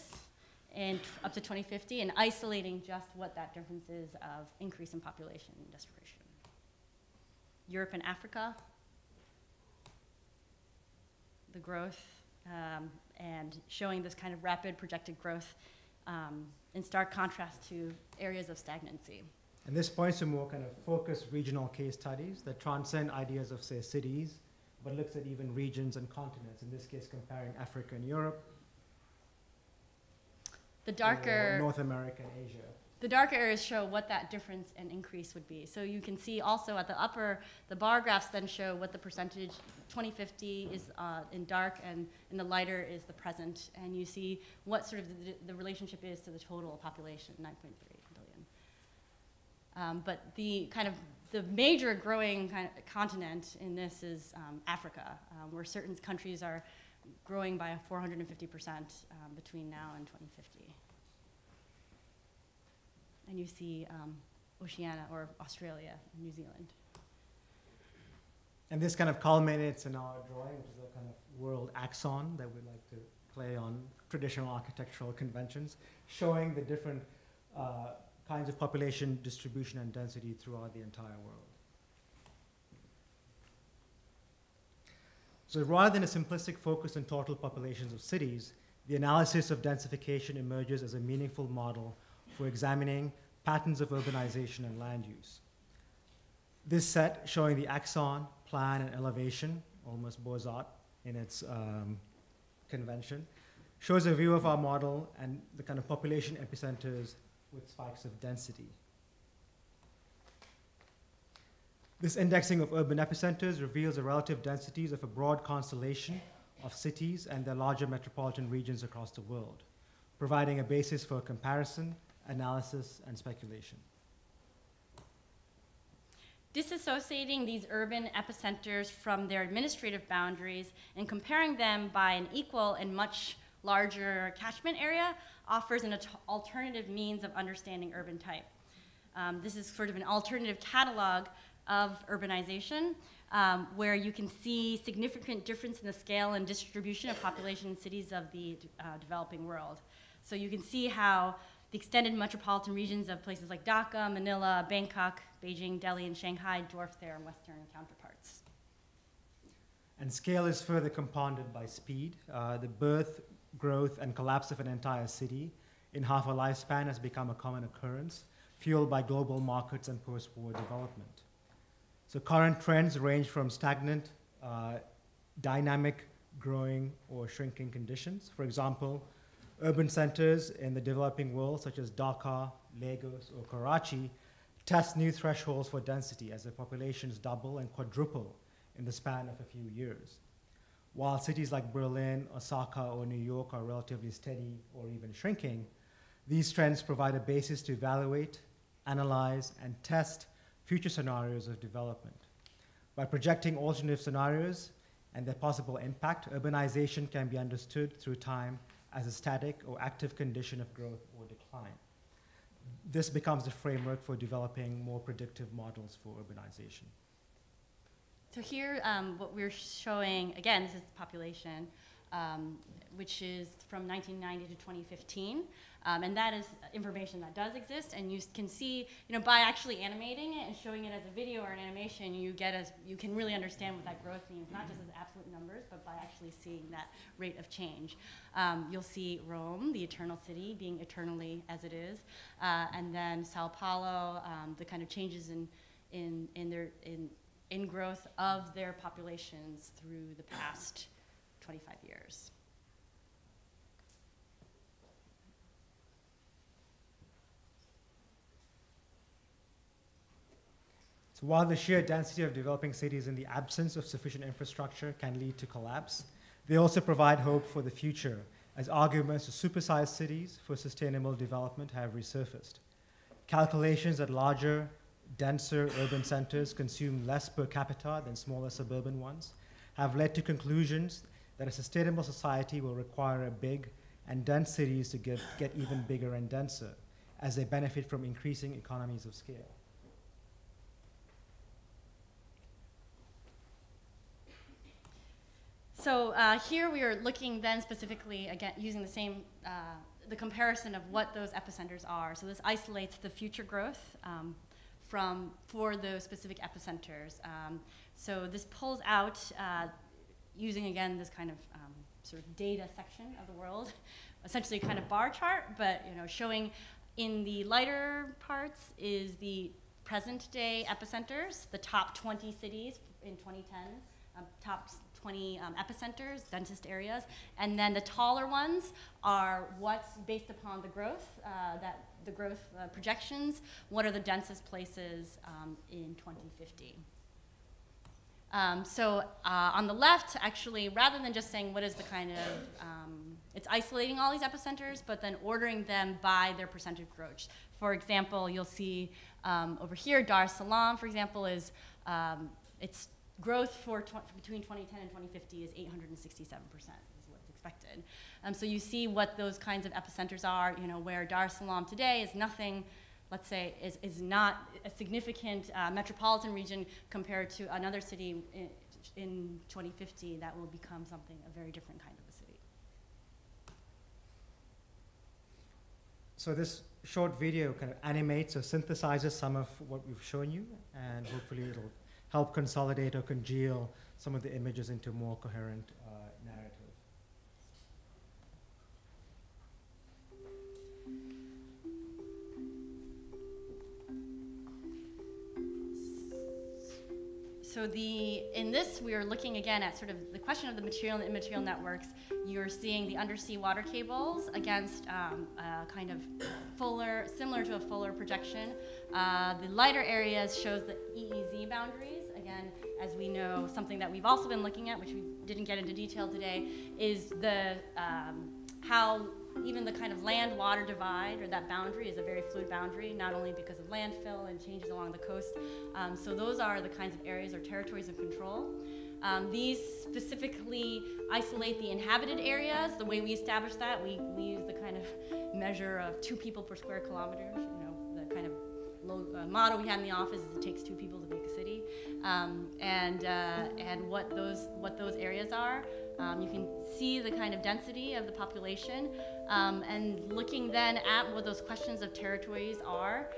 in up to 2050, and isolating just what that difference is of increase in population and industrialization. Europe and Africa, the growth, and showing this kind of rapid projected growth in stark contrast to areas of stagnancy. And this points to more kind of focused regional case studies that transcend ideas of, say, cities, but looks at even regions and continents, in this case comparing Africa and Europe, The darker, North America and Asia. the darker areas show what that difference and increase would be. So you can see also at the upper, the bar graphs then show what the percentage 2050 is in dark, and in the lighter is the present. And you see what sort of the relationship is to the total population, 9.3 billion. But the kind of the major growing kind of continent in this is Africa, where certain countries are growing by 450% between now and 2050. And you see Oceania, or Australia, and New Zealand. And this kind of culminates in our drawing, which is a kind of world axon that we like to play on traditional architectural conventions, showing the different kinds of population distribution and density throughout the entire world. So rather than a simplistic focus on total populations of cities, the analysis of densification emerges as a meaningful model for examining patterns of urbanization and land use. This set, showing the axon, plan, and elevation, almost Beaux-Arts in its convention, shows a view of our model and the kind of population epicenters with spikes of density. This indexing of urban epicenters reveals the relative densities of a broad constellation of cities and their larger metropolitan regions across the world, providing a basis for comparison, analysis, and speculation. Disassociating these urban epicenters from their administrative boundaries and comparing them by an equal and much larger catchment area offers an alternative means of understanding urban type. This is sort of an alternative catalog of urbanization, where you can see significant difference in the scale and distribution of population in cities of the developing world. So you can see how the extended metropolitan regions of places like Dhaka, Manila, Bangkok, Beijing, Delhi, and Shanghai dwarf their Western counterparts. And scale is further compounded by speed. The birth, growth, and collapse of an entire city in half a lifespan has become a common occurrence, fueled by global markets and post-war development. So current trends range from stagnant, dynamic, growing, or shrinking conditions. For example, urban centers in the developing world, such as Dhaka, Lagos, or Karachi, test new thresholds for density as their populations double and quadruple in the span of a few years. While cities like Berlin, Osaka, or New York are relatively steady or even shrinking, these trends provide a basis to evaluate, analyze, and test future scenarios of development. By projecting alternative scenarios and their possible impact, urbanization can be understood through time as a static or active condition of growth or decline. This becomes the framework for developing more predictive models for urbanization. So here, what we're showing, again, this is the population, which is from 1990 to 2015. And that is information that does exist, and you can see, by actually animating it and showing it as a video or an animation, you can really understand what that growth means, not just as absolute numbers, but by actually seeing that rate of change. You'll see Rome, the eternal city, being eternally as it is, and then Sao Paulo, the kind of changes in growth of their populations through the past 25 years. So while the sheer density of developing cities in the absence of sufficient infrastructure can lead to collapse, they also provide hope for the future, as arguments to supersize cities for sustainable development have resurfaced. Calculations that larger, denser urban centers consume less per capita than smaller suburban ones have led to conclusions that a sustainable society will require a big and dense cities to get even bigger and denser, as they benefit from increasing economies of scale. So here we are looking then specifically, again, using the same, the comparison of what those epicenters are. So this isolates the future growth for those specific epicenters. So this pulls out, using again this kind of sort of data section of the world, essentially kind of bar chart, but showing in the lighter parts is the present day epicenters, the top 20 cities in 2010, top 20 epicenters, densest areas, and then the taller ones are what's based upon the growth, projections, what are the densest places in 2050. So on the left, actually, rather than just saying what is the kind of, it's isolating all these epicenters, but then ordering them by their percentage growth. For example, you'll see over here, Dar es Salaam, for example, is its growth for between 2010 and 2050 is 867%, is what's expected. So you see what those kinds of epicenters are, where Dar es Salaam today is nothing, let's say, is not a significant metropolitan region compared to another city in 2050 that will become something, a very different kind of a city. So this short video kind of animates or synthesizes some of what we've shown you, and hopefully it'll help consolidate or congeal some of the images into a more coherent narrative. So in this, we are looking again at sort of the question of the material and immaterial networks. You're seeing the undersea water cables against kind of similar to a fuller projection. The lighter areas shows the EEZ boundaries. Again, as we know, something that we've also been looking at, which we didn't get into detail today, is the how even the kind of land-water divide, or that boundary, is a very fluid boundary, not only because of landfill and changes along the coast. So those are the kinds of areas or territories of control. These specifically isolate the inhabited areas. The way we establish that, we use the kind of measure of 2 people per square kilometer. The kind of motto we had in the office is it takes 2 people to make a city. And what those areas are. You can see the kind of density of the population, and looking then at what those questions of territories are,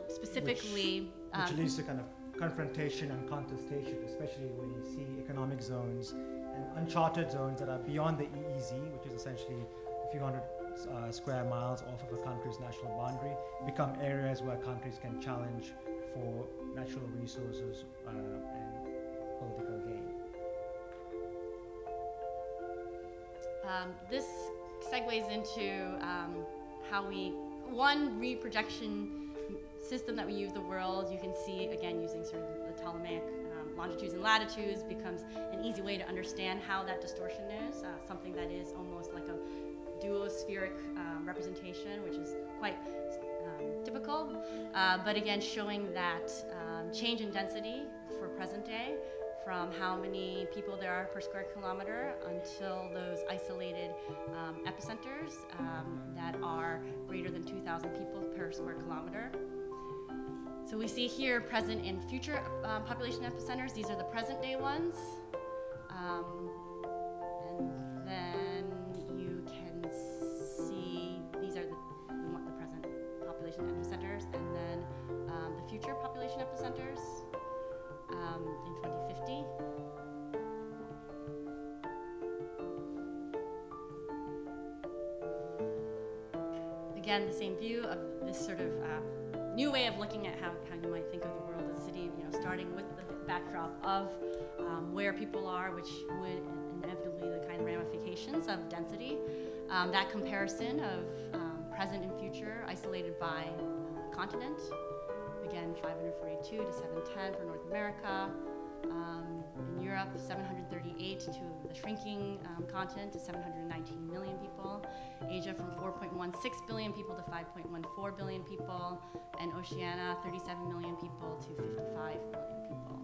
specifically. Which leads to kind of confrontation and contestation, especially when you see economic zones and uncharted zones that are beyond the EEZ, which is essentially a few hundred square miles off of a country's national boundary, become areas where countries can challenge for natural resources and political gain. This segues into how one reprojection system that we use the world. You can see, again, using sort of the Ptolemaic longitudes and latitudes becomes an easy way to understand how that distortion is, something that is almost like a duospheric representation, which is quite typical, but again, showing that change in density for present day, from how many people there are per square kilometer until those isolated epicenters that are greater than 2,000 people per square kilometer. So we see here present and future population epicenters. These are the present day ones. And then you can see these are the present population epicenters, and then the future population epicenters in 2050. Again, the same view of this sort of new way of looking at how you might think of the world as a city, starting with the backdrop of where people are, which would inevitably the kind of ramifications of density. That comparison of present and future isolated by continent. Again, 542 to 710 for North America. In Europe, 738 to the shrinking continent to 719 million people. Asia from 4.16 billion people to 5.14 billion people. And Oceania, 37 million people to 55 million people.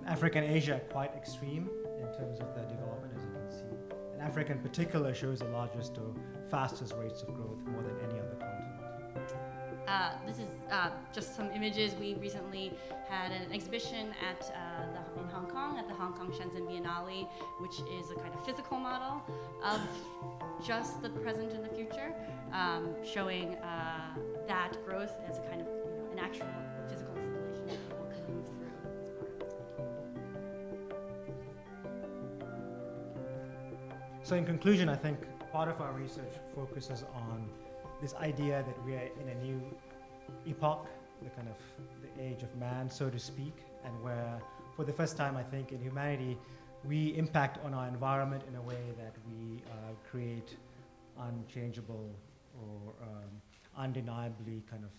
Africa and Asia are quite extreme in terms of their development, as you can see. And Africa in particular shows the largest or fastest rates of growth more than any other continent. This is just some images. We recently had an exhibition in Hong Kong at the Hong Kong Shenzhen Biennale, which is a kind of physical model of just the present and the future, showing that growth as a kind of an actual physical installation that people can move through. So in conclusion, I think part of our research focuses on this idea that we are in a new epoch, the kind of the age of man, so to speak, and where for the first time, I think, in humanity, we impact on our environment in a way that we create unchangeable or undeniably kind of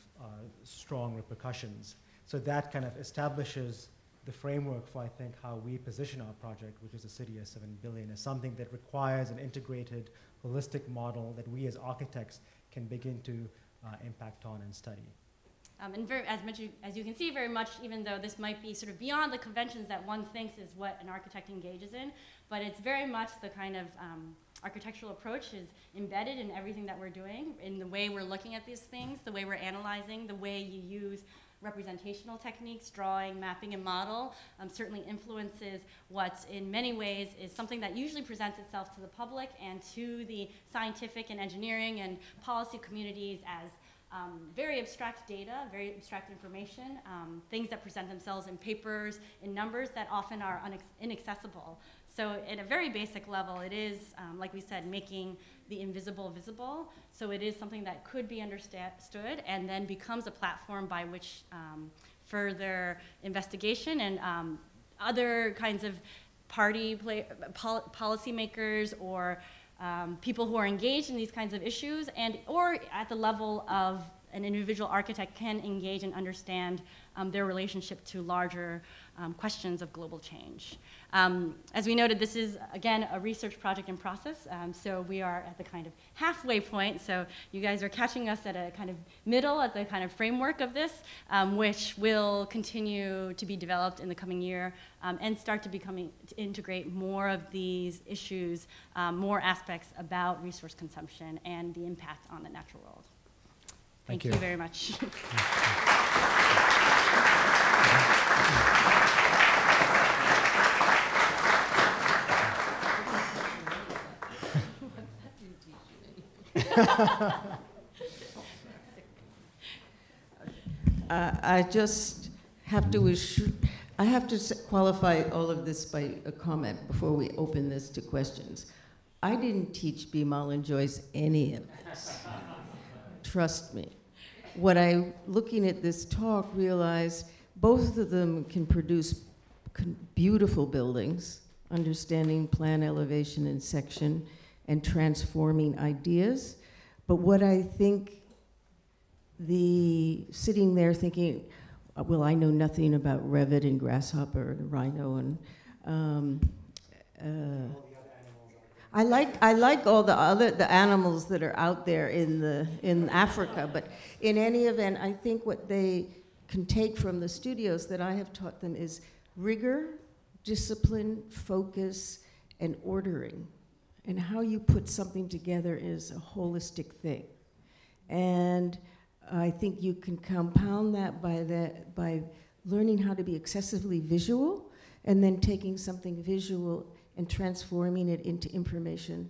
strong repercussions. So that kind of establishes the framework for, I think, how we position our project, which is a city of 7 billion, as something that requires an integrated, holistic model that we as architects can begin to impact on and study. And as you can see, very much, even though this might be sort of beyond the conventions that one thinks is what an architect engages in, but it's very much the kind of architectural approach is embedded in everything that we're doing, in the way we're looking at these things, the way we're analyzing, the way you use representational techniques, drawing, mapping, and model, certainly influences what in many ways is something that usually presents itself to the public and to the scientific and engineering and policy communities as very abstract data, very abstract information, things that present themselves in papers, in numbers that often are inaccessible. So at a very basic level, it is, like we said, making the invisible visible. So it is something that could be understood and then becomes a platform by which further investigation and other kinds of policymakers or people who are engaged in these kinds of issues or at the level of an individual architect can engage and understand their relationship to larger questions of global change. As we noted, this is, again, a research project in process, so we are at the kind of halfway point, so you guys are catching us at a kind of middle, at the kind of framework of this, which will continue to be developed in the coming year and start to integrate more of these issues, more aspects about resource consumption and the impact on the natural world. Thank you very much. I just have to qualify all of this by a comment before we open this to questions. I didn't teach Bimal and Joyce any of this. Trust me. What I, looking at this talk, realized both of them can produce beautiful buildings, understanding plan, elevation, and section, and transforming ideas. But what I think, sitting there thinking, well, I know nothing about Revit and Grasshopper and Rhino and I like all the animals that are out there in Africa, but in any event, I think what they can take from the studios that I have taught them is rigor, discipline, focus, and ordering. And how you put something together is a holistic thing. And I think you can compound that by learning how to be excessively visual and then taking something visual and transforming it into information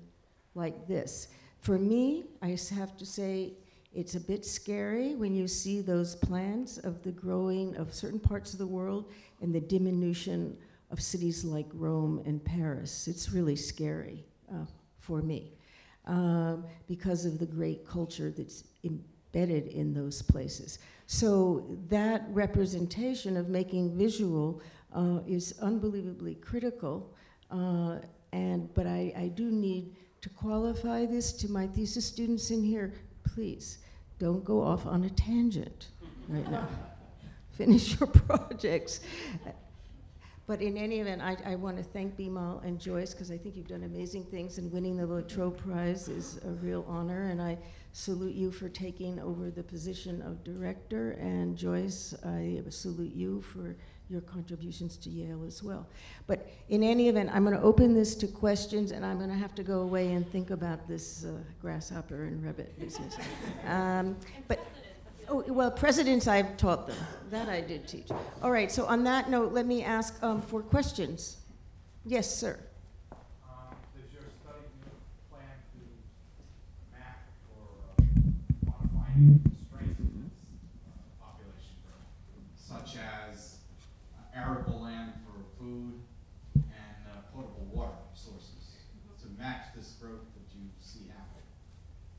like this. For me, I have to say, it's a bit scary when you see those plans of the growing of certain parts of the world and the diminution of cities like Rome and Paris. It's really scary for me because of the great culture that's embedded in those places. So that representation of making visual is unbelievably critical. But I do need to qualify this to my thesis students in here. Please, don't go off on a tangent right now. Finish your projects. But in any event, I want to thank Bimal and Joyce, because I think you've done amazing things, and winning the La Trobe Prize is a real honor, and I salute you for taking over the position of director, and Joyce, I salute you for your contributions to Yale as well. But in any event, I'm going to open this to questions, and I'm going to have to go away and think about this Grasshopper and Revit business. Oh, well, presidents, I've taught them. That I did teach. All right, so on that note, let me ask for questions. Yes, sir. Does your study plan to map or quantify constraints of this population growth, such as arable land for food and potable water sources, to match this growth that you see happening,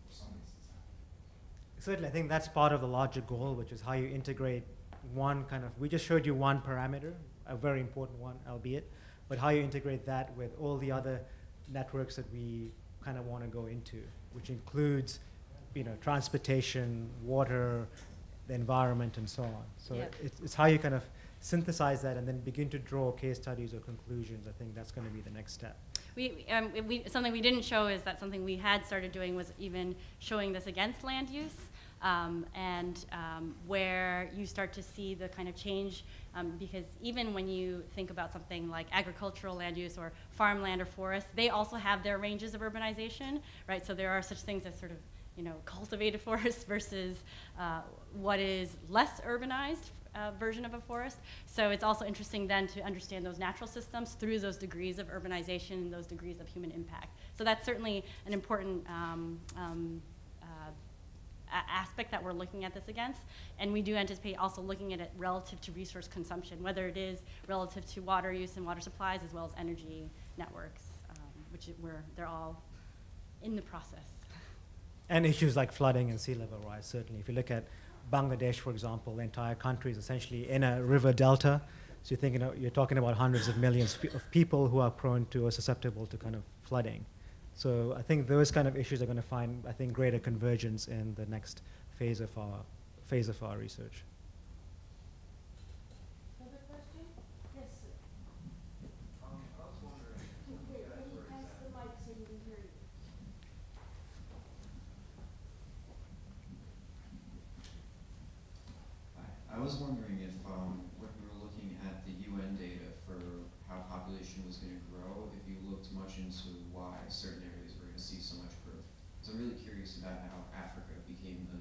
or some instances happening? Certainly, I think that's part of the larger goal, which is how you integrate one kind of, we just showed you one parameter, a very important one, albeit, but how you integrate that with all the other networks that we kind of want to go into, which includes, transportation, water, the environment, and so on. So Yeah. it's how you kind of synthesize that and then begin to draw case studies or conclusions. I think that's going to be the next step. Something we didn't show is that something we had started doing was even showing this against land use, where you start to see the kind of change, because even when you think about something like agricultural land use or farmland or forest, they also have their ranges of urbanization, right? So there are such things as sort of, cultivated forest versus what is less urbanized version of a forest. So it's also interesting then to understand those natural systems through those degrees of urbanization and those degrees of human impact. So that's certainly an important aspect that we're looking at this against. And we do anticipate also looking at it relative to resource consumption, whether it is relative to water use and water supplies as well as energy networks, they're all in the process. And issues like flooding and sea level rise, certainly. If you look at Bangladesh, for example, the entire country is essentially in a river delta. So you're talking about hundreds of millions of people who are prone to or susceptible to kind of flooding. So I think those kind of issues are going to find, greater convergence in the next phase of our research. Other question? Yes, sir. I was wondering. Wait, let me pass the mic so you can hear you. I was wondering if, when we were looking at the UN data for how population was going to grow, if you looked much into why certain areas were going to see so much growth. So I'm really curious about how Africa became the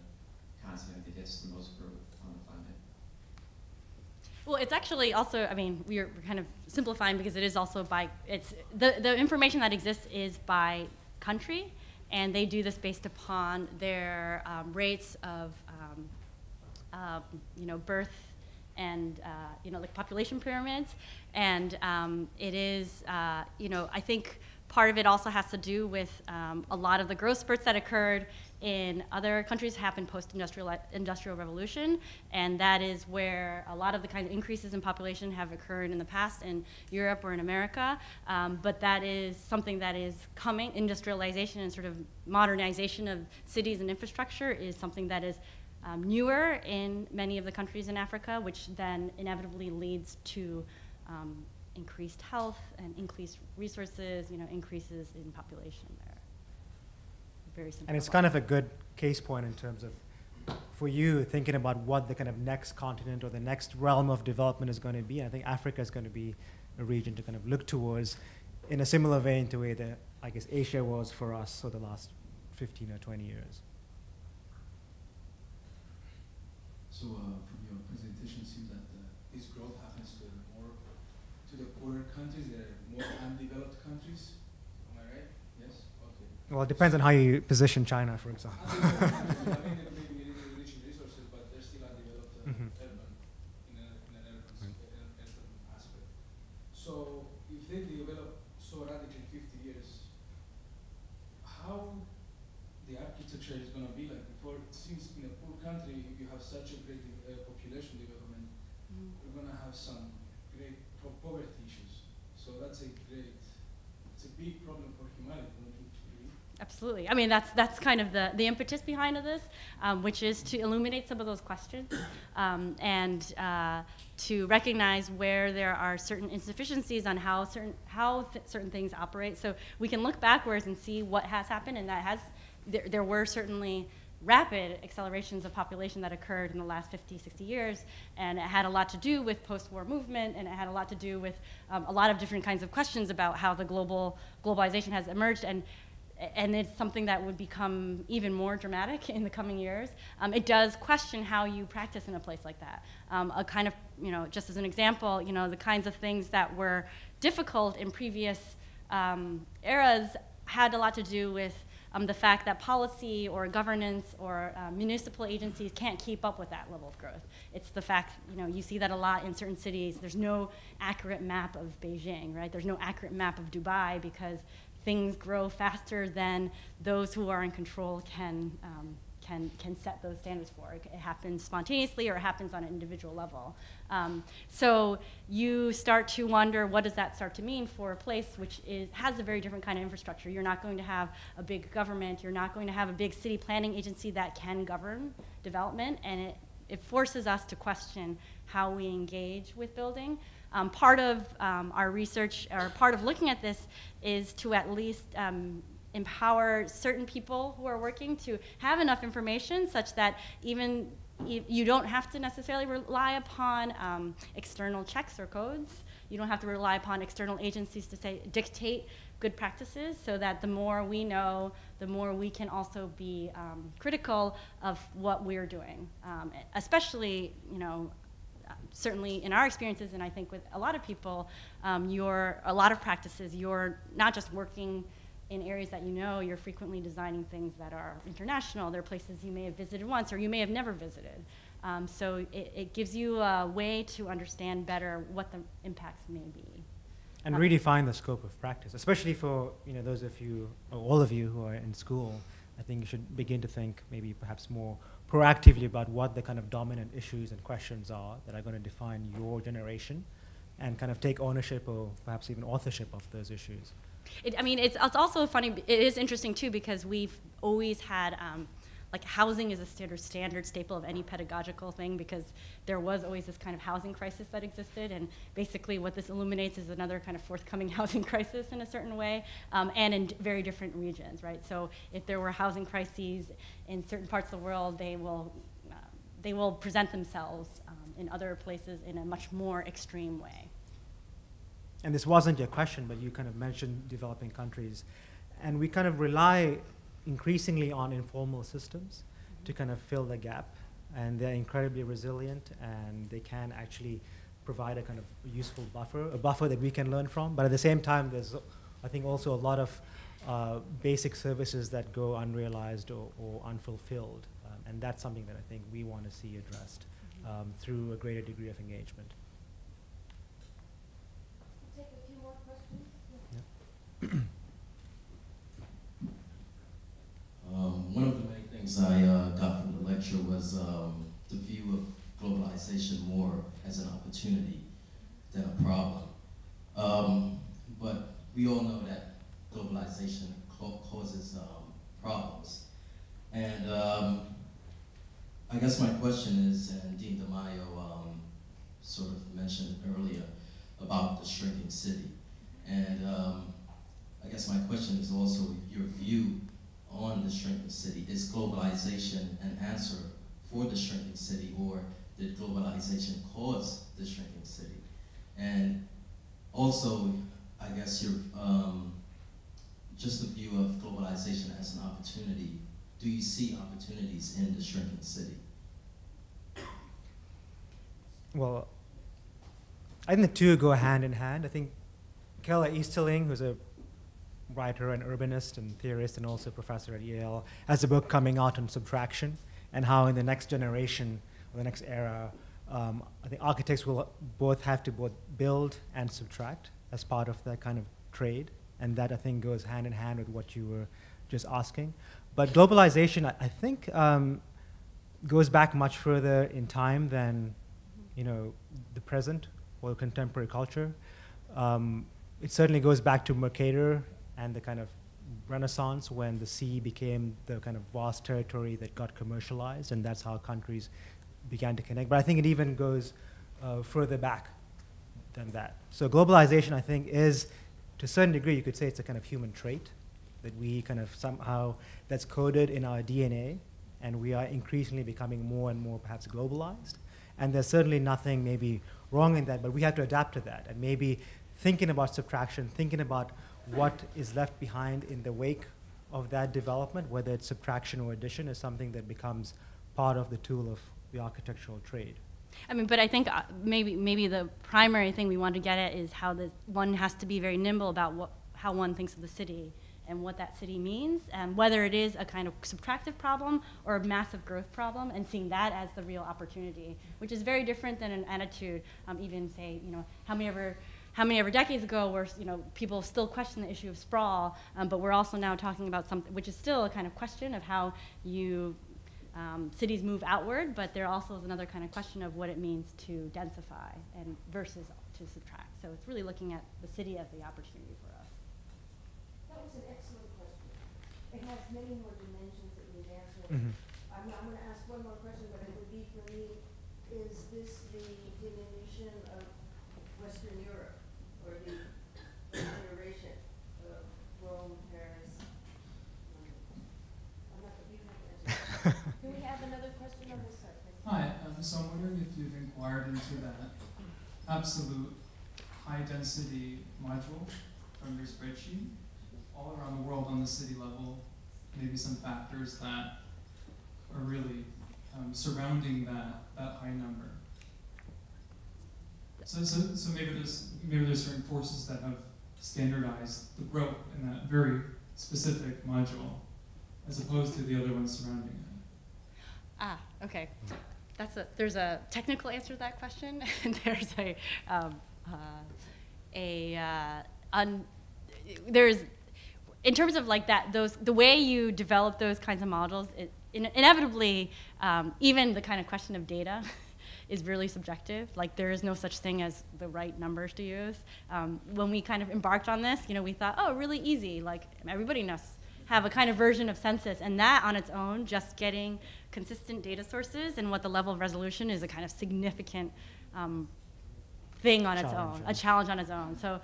continent that gets the most growth on the planet. Well, it's actually also, we're kind of simplifying because it is also the information that exists is by country, and they do this based upon their rates of birth and like population pyramids, and it is I think part of it also has to do with a lot of the growth spurts that occurred in other countries happened post-industrial revolution, and that is where a lot of the kind of increases in population have occurred in the past in Europe or in America, but that is something that is coming. Industrialization and sort of modernization of cities and infrastructure is something that is newer in many of the countries in Africa, which then inevitably leads to increased health and increased resources, increases in population there. Very simple. And it's kind of a good case point in terms of, for you, thinking about what the kind of next continent or the next realm of development is going to be. I think Africa is going to be a region to kind of look towards in a similar vein to where I guess Asia was for us for the last 15 or 20 years. So from your presentation, it seems that this growth happens to the poorer countries, the more undeveloped countries. Am I right? Yes? Okay. Well, it depends on how you position China, for example. They may be rich in resources, but they're still undeveloped urban, in an urban aspect. So if they develop so radically in 50 years, how the architecture is going to be like before? It seems in a poor country, if you have such a great population development, you're going to have some great poverty issues. So it's a big problem for humanity, don't you agree? Absolutely. That's kind of the impetus behind this, which is to illuminate some of those questions and to recognize where there are certain insufficiencies on how certain things operate. So we can look backwards and see what has happened, and there were certainly rapid accelerations of population that occurred in the last 50, 60 years, and it had a lot to do with post-war movement, and it had a lot to do with a lot of different kinds of questions about how the globalization has emerged, and and it's something that would become even more dramatic in the coming years. It does question how you practice in a place like that. A kind of, just as an example, the kinds of things that were difficult in previous eras had a lot to do with the fact that policy or governance or municipal agencies can't keep up with that level of growth. It's the fact, you see that a lot in certain cities. There's no accurate map of Beijing, right? There's no accurate map of Dubai because things grow faster than those who are in control can set those standards for. It happens spontaneously or it happens on an individual level. So you start to wonder, what does that start to mean for a place which has a very different kind of infrastructure? You're not going to have a big government. You're not going to have a big city planning agency that can govern development, and it forces us to question how we engage with building. Part of our research, or part of looking at this, is to at least empower certain people who are working to have enough information such that even you don't have to necessarily rely upon external checks or codes. You don't have to rely upon external agencies to dictate good practices, so that the more we know, the more we can also be critical of what we're doing. Especially, certainly in our experiences, and I think with a lot of people, a lot of practices, you're not just working in areas that you're frequently designing things that are international. They're places you may have visited once or you may have never visited. So it gives you a way to understand better what the impacts may be. And redefine the scope of practice, especially for those of you, or all of you who are in school. I think you should begin to think maybe perhaps more proactively about what the kind of dominant issues and questions are that are going to define your generation, and kind of take ownership or perhaps even authorship of those issues. It's also funny, it is interesting too, because we've always had, housing is a standard staple of any pedagogical thing, because there was always this kind of housing crisis that existed, and basically what this illuminates is another kind of forthcoming housing crisis in a certain way, and in very different regions, right? So if there were housing crises in certain parts of the world, they will present themselves in other places in a much more extreme way. And this wasn't your question, but you kind of mentioned developing countries. And we kind of rely increasingly on informal systems to kind of fill the gap. And they're incredibly resilient, and they can actually provide a kind of useful buffer, a buffer that we can learn from. But at the same time, there's, I think, also a lot of basic services that go unrealized or unfulfilled. And that's something that I think we want to see addressed through a greater degree of engagement. Take a few more questions. One of the main things I got from the lecture was the view of globalization more as an opportunity than a problem. But we all know that globalization causes problems. And I guess my question is, and Dean DeMaio sort of mentioned earlier about the shrinking city. And I guess my question is also your view on the shrinking city. Is globalization an answer for the shrinking city, or did globalization cause the shrinking city? And also, I guess your just the view of globalization as an opportunity. Do you see opportunities in the shrinking city? Well, I think the two go hand in hand. I think Kela Easterling, who's a writer and urbanist and theorist and also professor at Yale, has a book coming out on subtraction, and how in the next generation or the next era, I think architects will have to build and subtract as part of that kind of trade, and that I think goes hand in hand with what you were just asking. But globalization, I think, goes back much further in time than the present or contemporary culture. It certainly goes back to Mercator and the kind of Renaissance, when the sea became the kind of vast territory that got commercialized, and that's how countries began to connect. But I think it even goes further back than that. So globalization, I think, is, to a certain degree, you could say it's a kind of human trait that we kind of somehow, that's coded in our DNA, and we are increasingly becoming more and more perhaps globalized. And there's certainly nothing maybe wrong in that, but we have to adapt to that, and maybe thinking about subtraction, thinking about what is left behind in the wake of that development, whether it's subtraction or addition, is something that becomes part of the tool of the architectural trade. I mean, but I think maybe the primary thing we want to get at is how one has to be very nimble about how one thinks of the city and what that city means, and whether it is a kind of subtractive problem or a massive growth problem, and seeing that as the real opportunity, which is very different than an attitude, even say, how many ever decades ago where people still question the issue of sprawl, but we're also now talking about something which is still a kind of question of how you cities move outward, but there also is another kind of question of what it means to densify and versus to subtract. So it's really looking at the city as the opportunity for us. That was an excellent question. It has many more dimensions that we've answered. Mm-hmm. I'm going to ask one more question, but it would be for me, is this the diminution of Western Europe, or the generation of Rome, Paris, London? I'm not, you have to answer that. Can we have another question on this side, please? Hi, so I'm wondering if you've inquired into that absolute high density module from your spreadsheet all around the world on the city level, maybe some factors that are really surrounding that high number. So maybe there's certain forces that have standardized the growth in that very specific module, as opposed to the other ones surrounding it. Okay. There's a technical answer to that question, and there's there's in terms of like that, the way you develop those kinds of models, inevitably, even the kind of question of data is really subjective. Like, there is no such thing as the right numbers to use. When we kind of embarked on this, we thought, oh, really easy. Like, everybody knows, have a kind of version of census, and that on its own, just getting consistent data sources and what the level of resolution is a kind of significant thing on its own, a challenge on its own. So,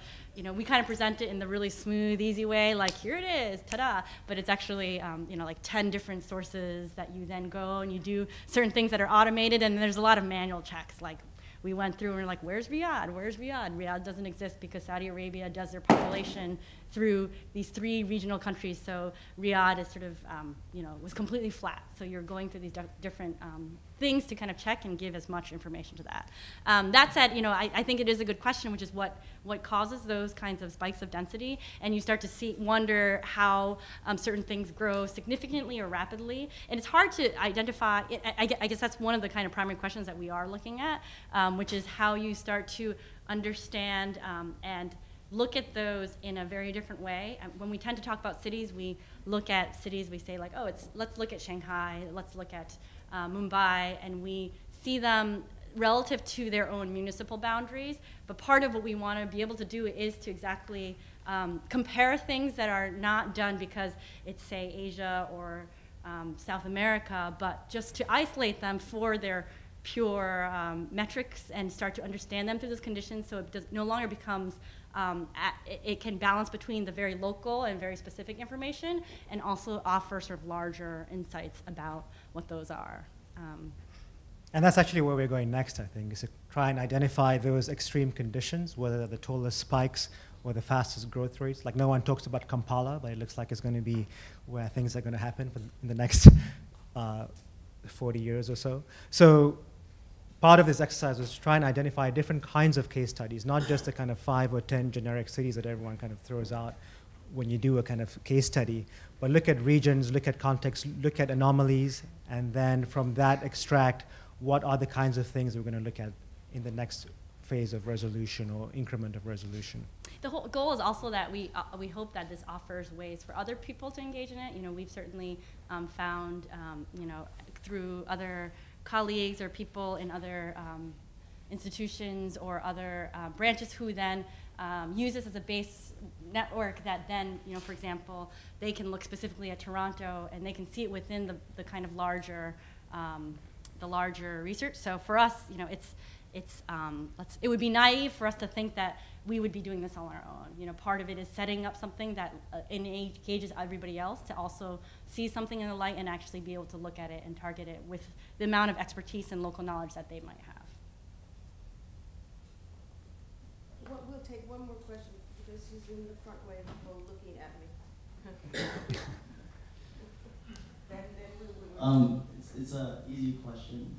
we kind of present it in the really smooth, easy way, like, here it is, ta-da, but it's actually, like 10 different sources that you then go and you do certain things that are automated, and there's a lot of manual checks, like, we went through and we're like, where's Riyadh? Where's Riyadh? Riyadh doesn't exist because Saudi Arabia does their population through these 3 regional countries. So Riyadh is sort of, was completely flat. So you're going through these different things to kind of check and give as much information to that. That said, I think it is a good question, which is what causes those kinds of spikes of density, and you start to wonder how certain things grow significantly or rapidly, and it's hard to identify. I guess that's one of the kind of primary questions that we are looking at, which is how you start to understand and look at those in a very different way. When we tend to talk about cities, we look at cities, we say like, oh, let's look at Shanghai, let's look at Mumbai, and we see them relative to their own municipal boundaries. But part of what we want to be able to do is to exactly compare things that are not done because it's, say, Asia or South America, but just to isolate them for their pure metrics and start to understand them through those conditions, so it no longer becomes it can balance between the very local and very specific information and also offer sort of larger insights about what those are. And that's actually where we're going next, I think, is to try and identify those extreme conditions, whether they're the tallest spikes or the fastest growth rates. Like, no one talks about Kampala, but it looks like it's going to be where things are going to happen in the next 40 years or so. So part of this exercise was to try and identify different kinds of case studies, not just the kind of 5 or 10 generic cities that everyone kind of throws out when you do a kind of case study, but look at regions, look at context, look at anomalies, and then from that extract what are the kinds of things we're going to look at in the next phase of resolution or increment of resolution. The whole goal is also that we hope that this offers ways for other people to engage in it. We've certainly found, through other colleagues or people in other institutions or other branches who then use this as a base network that then, for example, they can look specifically at Toronto and they can see it within the kind of larger research. So for us, it would be naive for us to think that we would be doing this on our own. Part of it is setting up something that engages everybody else to also see something in the light and actually be able to look at it and target it with the amount of expertise and local knowledge that they might have. Well, we'll take one more question because he's in the front way looking at me. It's an easy question.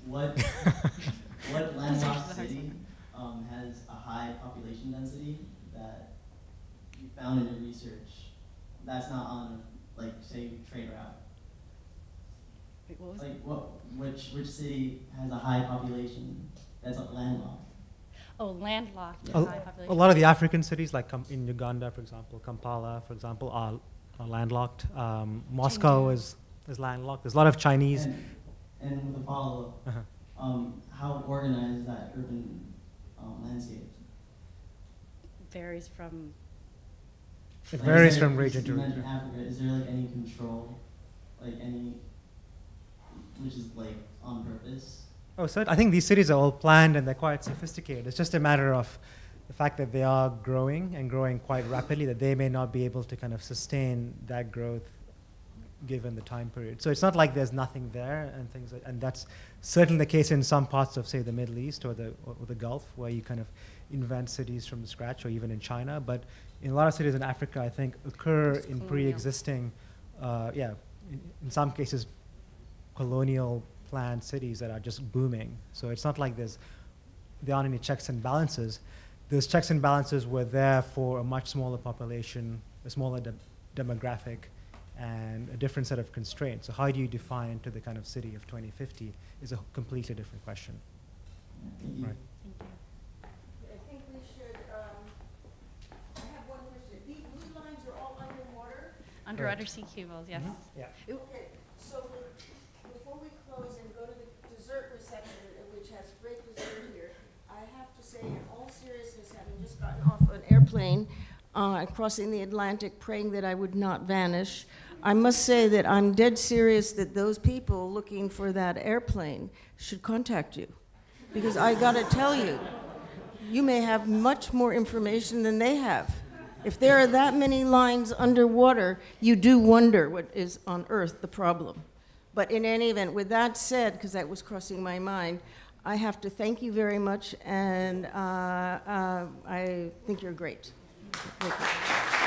What what landlocked city has a high population density that you found in your research that's not on, like, say, train route? Wait, what was Like, which city has a high population that's landlocked? Oh, landlocked, A- high population. A lot of the African cities, like in Uganda, for example, Kampala, for example, are landlocked. Moscow is landlocked. There's a lot of Chinese. And with a follow-up, how organized is that urban landscape? Varies from. It Like, varies is there- from region to you mentioned region. Africa. Is there like any control, like any, which is like on purpose? Oh, so I think these cities are all planned and they're quite sophisticated. It's just a matter of the fact that they are growing and growing quite rapidly, that they may not be able to kind of sustain that growth given the time period. So it's not like there's nothing there and things like, and that's certainly the case in some parts of, say, the Middle East or the Gulf, where you kind of invent cities from scratch, or even in China. But in a lot of cities in Africa, I think occur in pre-existing, in some cases, colonial planned cities that are just booming. So it's not like there aren't any checks and balances. Those checks and balances were there for a much smaller population, a smaller demographic, and a different set of constraints. So how do you define to the kind of city of 2050 is a completely different question. Thank you. Right. I think we should, I have one question. These blue lines are all underwater? Underwater sea cables, yes. Yeah. Okay, so before we close and go to the dessert reception, which has great dessert here, I have to say, in all seriousness, having just gotten off an airplane, crossing the Atlantic, praying that I would not vanish, I must say that I'm dead serious that those people looking for that airplane should contact you. Because I gotta tell you, you may have much more information than they have. If there are that many lines underwater, you do wonder what is on Earth the problem. But in any event, with that said, because that was crossing my mind, I have to thank you very much, and I think you're great. Thank you.